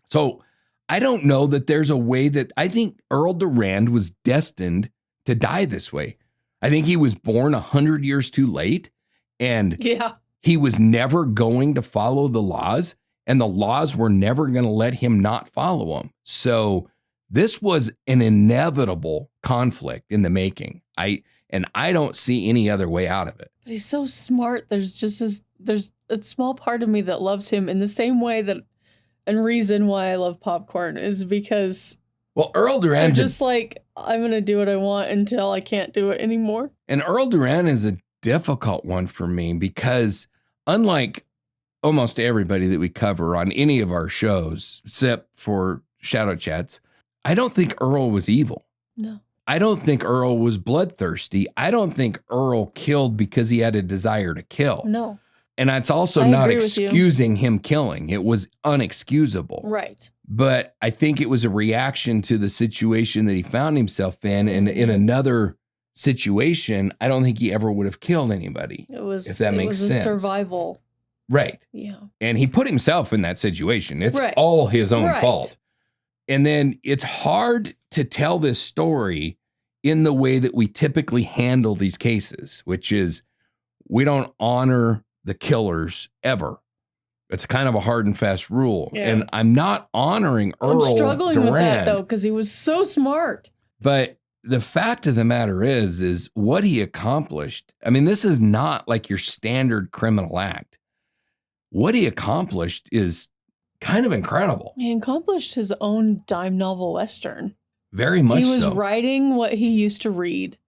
So I don't know that there's a way that I think Earl Durand was destined to die this way. I think he was born 100 years too late. And he was never going to follow the laws, and the laws were never going to let him not follow them. So this was an inevitable conflict in the making. I don't see any other way out of it. But he's so smart. There's a small part of me that loves him in the same way that, and reason why I love popcorn is because Earl Durand just like, I'm going to do what I want until I can't do it anymore. And Earl Durand is a difficult one for me because unlike almost everybody that we cover on any of our shows, except for Shadow Chats, I don't think Earl was evil. No. I don't think Earl was bloodthirsty. I don't think Earl killed because he had a desire to kill. No. And it's also not excusing him killing. It was unexcusable. Right. But I think it was a reaction to the situation that he found himself in. And in another situation, I don't think he ever would have killed anybody. It was, if that makes sense. Survival. Right. Yeah. And he put himself in that situation. It's all his own fault. And then it's hard to tell this story in the way that we typically handle these cases, which is we don't honor the killers ever. It's kind of a hard and fast rule. Yeah. And I'm not honoring Earl Durand. I'm struggling with that, though, because he was so smart. But the fact of the matter is what he accomplished. I mean, this is not like your standard criminal act. What he accomplished is kind of incredible. He accomplished his own dime novel Western. Very much so. He was writing what he used to read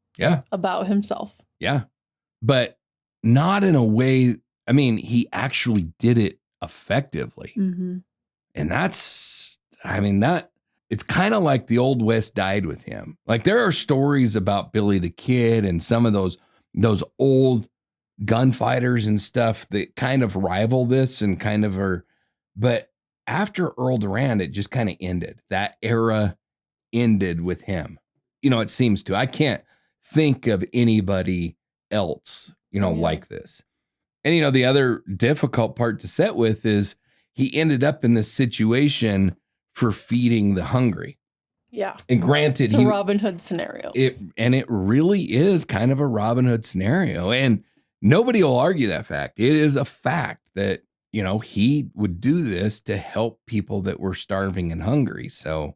about himself. Yeah. But not in a way, I mean, he actually did it effectively. Mm-hmm. And that's, I mean, that it's kind of like the Old West died with him. Like there are stories about Billy the Kid and some of those old gunfighters and stuff that kind of rival this and kind of are, but after Earl Durand, it just kind of ended. That era ended with him. You know, it seems to. I can't think of anybody else, like this. And, the other difficult part to set with is he ended up in this situation for feeding the hungry. Yeah. And granted, it's a Robin Hood scenario. It really is kind of a Robin Hood scenario. And nobody will argue that fact. It is a fact that, you know, he would do this to help people that were starving and hungry. So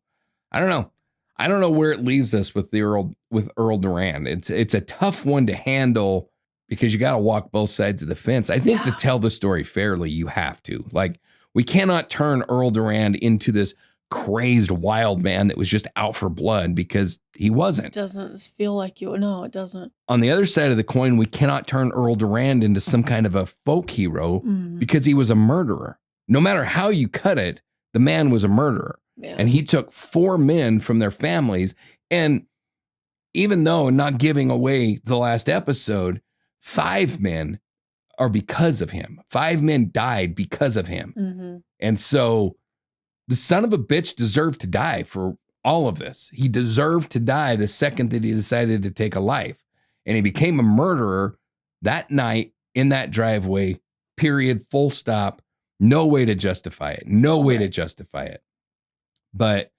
I don't know. I don't know where it leaves us with Earl Durand. It's a tough one to handle because you got to walk both sides of the fence. I think to tell the story fairly, you have to. Like, we cannot turn Earl Durand into this crazed wild man that was just out for blood, because he wasn't. It doesn't feel like you. No, it doesn't. On the other side of the coin, we cannot turn Earl Durand into some kind of a folk hero because he was a murderer. No matter how you cut it, the man was a murderer. Yeah. And he took 4 men from their families. And even though not giving away the last episode, 5 men are because of him. 5 men died because of him. Mm-hmm. And so the son of a bitch deserved to die for all of this. He deserved to die the second that he decided to take a life. And he became a murderer that night in that driveway, period, full stop. No way to justify it. No way to justify it. But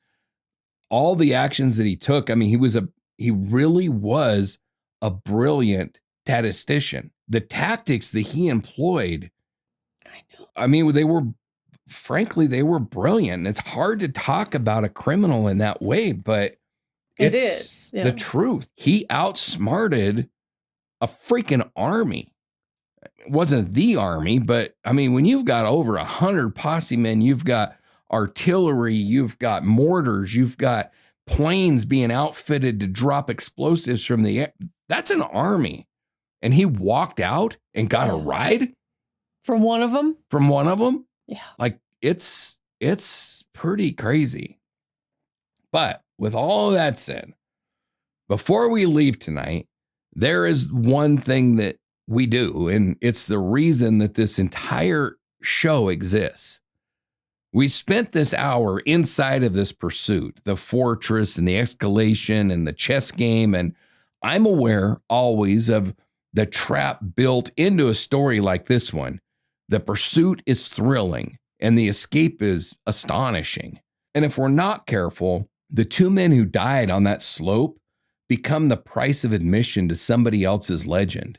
all the actions that he took, I mean, he really was a brilliant statistician. The tactics that he employed, I mean, they were brilliant. It's hard to talk about a criminal in that way, but it's the truth. He outsmarted a freaking army. It wasn't the army, but I mean, when you've got over 100 posse men, you've got artillery, you've got mortars, you've got planes being outfitted to drop explosives from the air. That's an army. And he walked out and got a ride from one of them. Yeah. Like, it's pretty crazy. But with all of that said, before we leave tonight, there is one thing that we do, and it's the reason that this entire show exists. We spent this hour inside of this pursuit, the fortress and the escalation and the chess game, and I'm aware always of the trap built into a story like this one. The pursuit is thrilling and the escape is astonishing. And if we're not careful, the 2 men who died on that slope become the price of admission to somebody else's legend.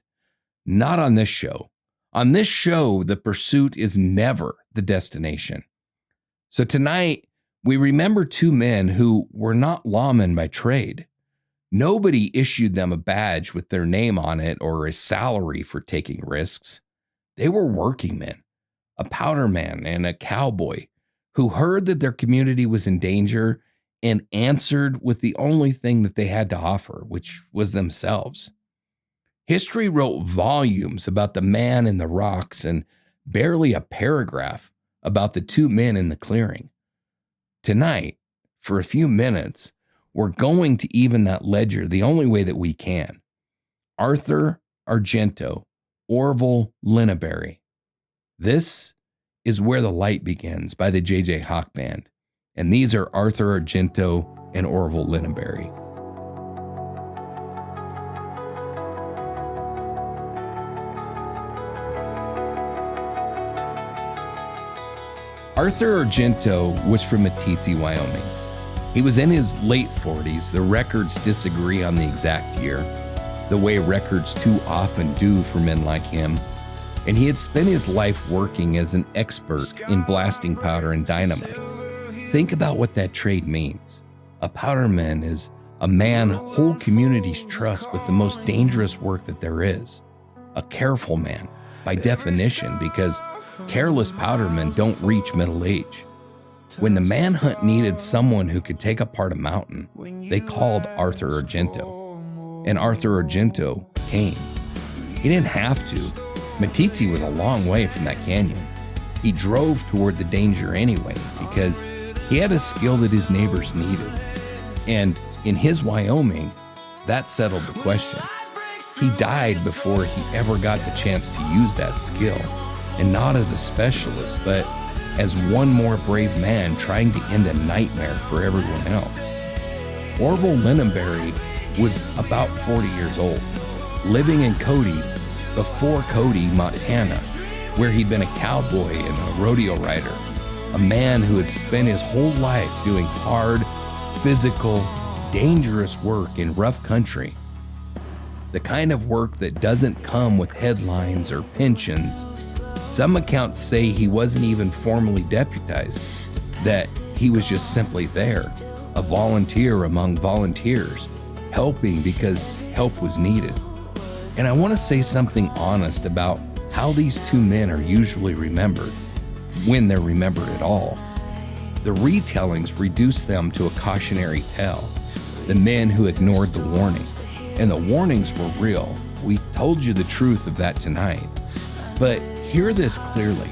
Not on this show. On this show, the pursuit is never the destination. So tonight, we remember 2 men who were not lawmen by trade. Nobody issued them a badge with their name on it or a salary for taking risks. They were working men, a powder man and a cowboy who heard that their community was in danger and answered with the only thing that they had to offer, which was themselves. History wrote volumes about the man in the rocks and barely a paragraph about the 2 men in the clearing. Tonight, for a few minutes, we're going to even that ledger the only way that we can. Arthur Argento, Orville Linneberry. This is Where the Light Begins by the J.J. Hawk Band. And these are Arthur Argento and Orville Linneberry. Arthur Argento was from Meeteetse, Wyoming. He was in his late 40s. The records disagree on the exact year, the way records too often do for men like him. And he had spent his life working as an expert in blasting powder and dynamite. Think about what that trade means. A powderman is a man whole communities trust with the most dangerous work that there is. A careful man, by definition, because careless powdermen don't reach middle age. When the Manhunt needed someone who could take apart a mountain, they called Arthur Argento. And Arthur Argento came. He didn't have to. Meeteetse was a long way from that canyon. He drove toward the danger anyway because he had a skill that his neighbors needed. And in his Wyoming, that settled the question. He died before he ever got the chance to use that skill. And not as a specialist, but as one more brave man trying to end a nightmare for everyone else. Orville Linneberry was about 40 years old, living in Cody before Cody, Montana, where he'd been a cowboy and a rodeo rider. a man who had spent his whole life doing hard, physical, dangerous work in rough country. The kind of work that doesn't come with headlines or pensions. Some accounts say he wasn't even formally deputized, that he was just simply there, a volunteer among volunteers, helping because help was needed. And I want to say something honest about how these two men are usually remembered, when they're remembered at all. The retellings reduce them to a cautionary tale, the men who ignored the warning. And the warnings were real. We told you the truth of that tonight. But hear this clearly.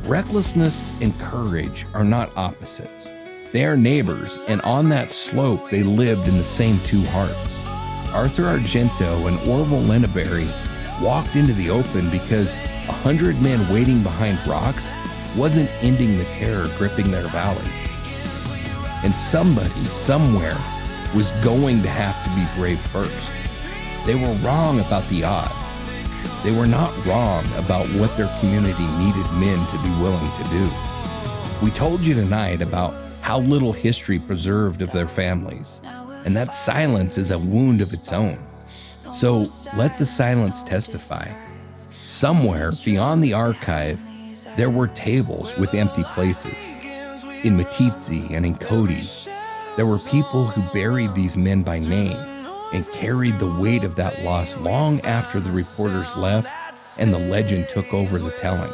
Recklessness and courage are not opposites. They are neighbors, and on that slope they lived in the same two hearts. Arthur Argento and Orville Linneberry walked into the open because 100 men waiting behind rocks wasn't ending the terror gripping their valley. And somebody, somewhere, was going to have to be brave first. They were wrong about the odds. They were not wrong about what their community needed men to be willing to do. We told you tonight about how little history preserved of their families, and that silence is a wound of its own. So let the silence testify. Somewhere beyond the archive, there were tables with empty places. In Meeteetse and in Cody, there were people who buried these men by name and carried the weight of that loss long after the reporters left and the legend took over the telling.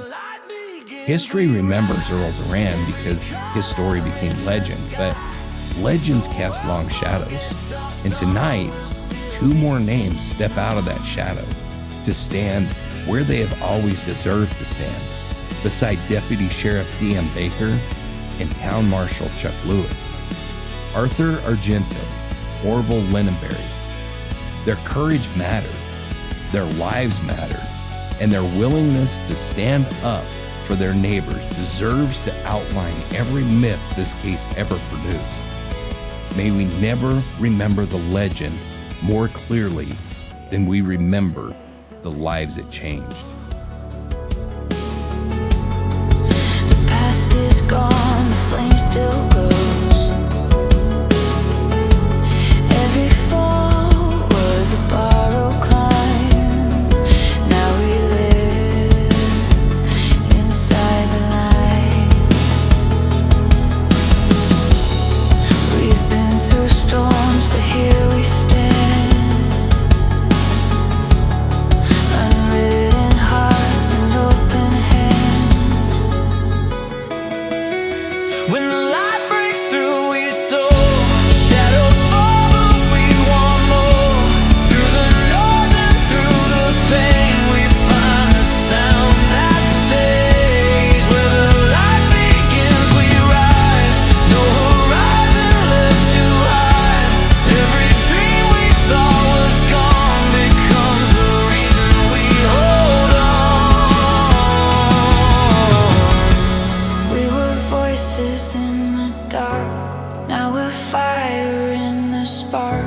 History remembers Earl Durand because his story became legend, but legends cast long shadows. And tonight, two more names step out of that shadow to stand where they have always deserved to stand, beside Deputy Sheriff D.M. Baker and Town Marshal Chuck Lewis. Arthur Argento, Orville Linneberry. Their courage mattered, their lives mattered, and their willingness to stand up for their neighbors deserves to outline every myth this case ever produced. May we never remember the legend more clearly than we remember the lives it changed. The past is gone, the flame still glows. Every fall was a borrowed climb. Now we live inside the light. We've been through storms, but here we stand. Unwritten hearts and open hands. When the light breaks through, we soar. Shadows fall, but we want more. Through the noise and through the pain, we find the sound that stays. Where the light begins, we rise. No horizon left to hide. Every dream we thought was gone becomes the reason we hold on. We were voices in the dark. Now we're fire in the spark.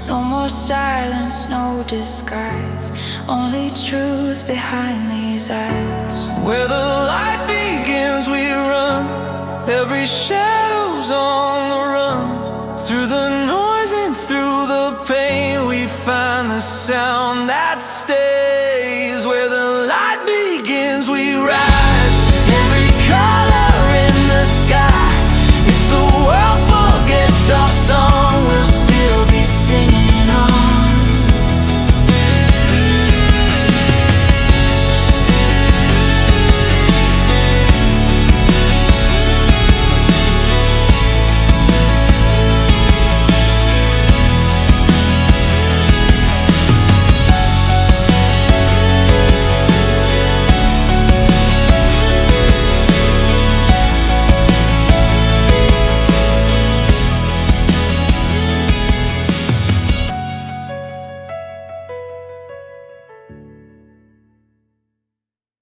No more silence, no disguise. Only truth behind these eyes. Where the light begins, we run. Every shadow's on the run. Through the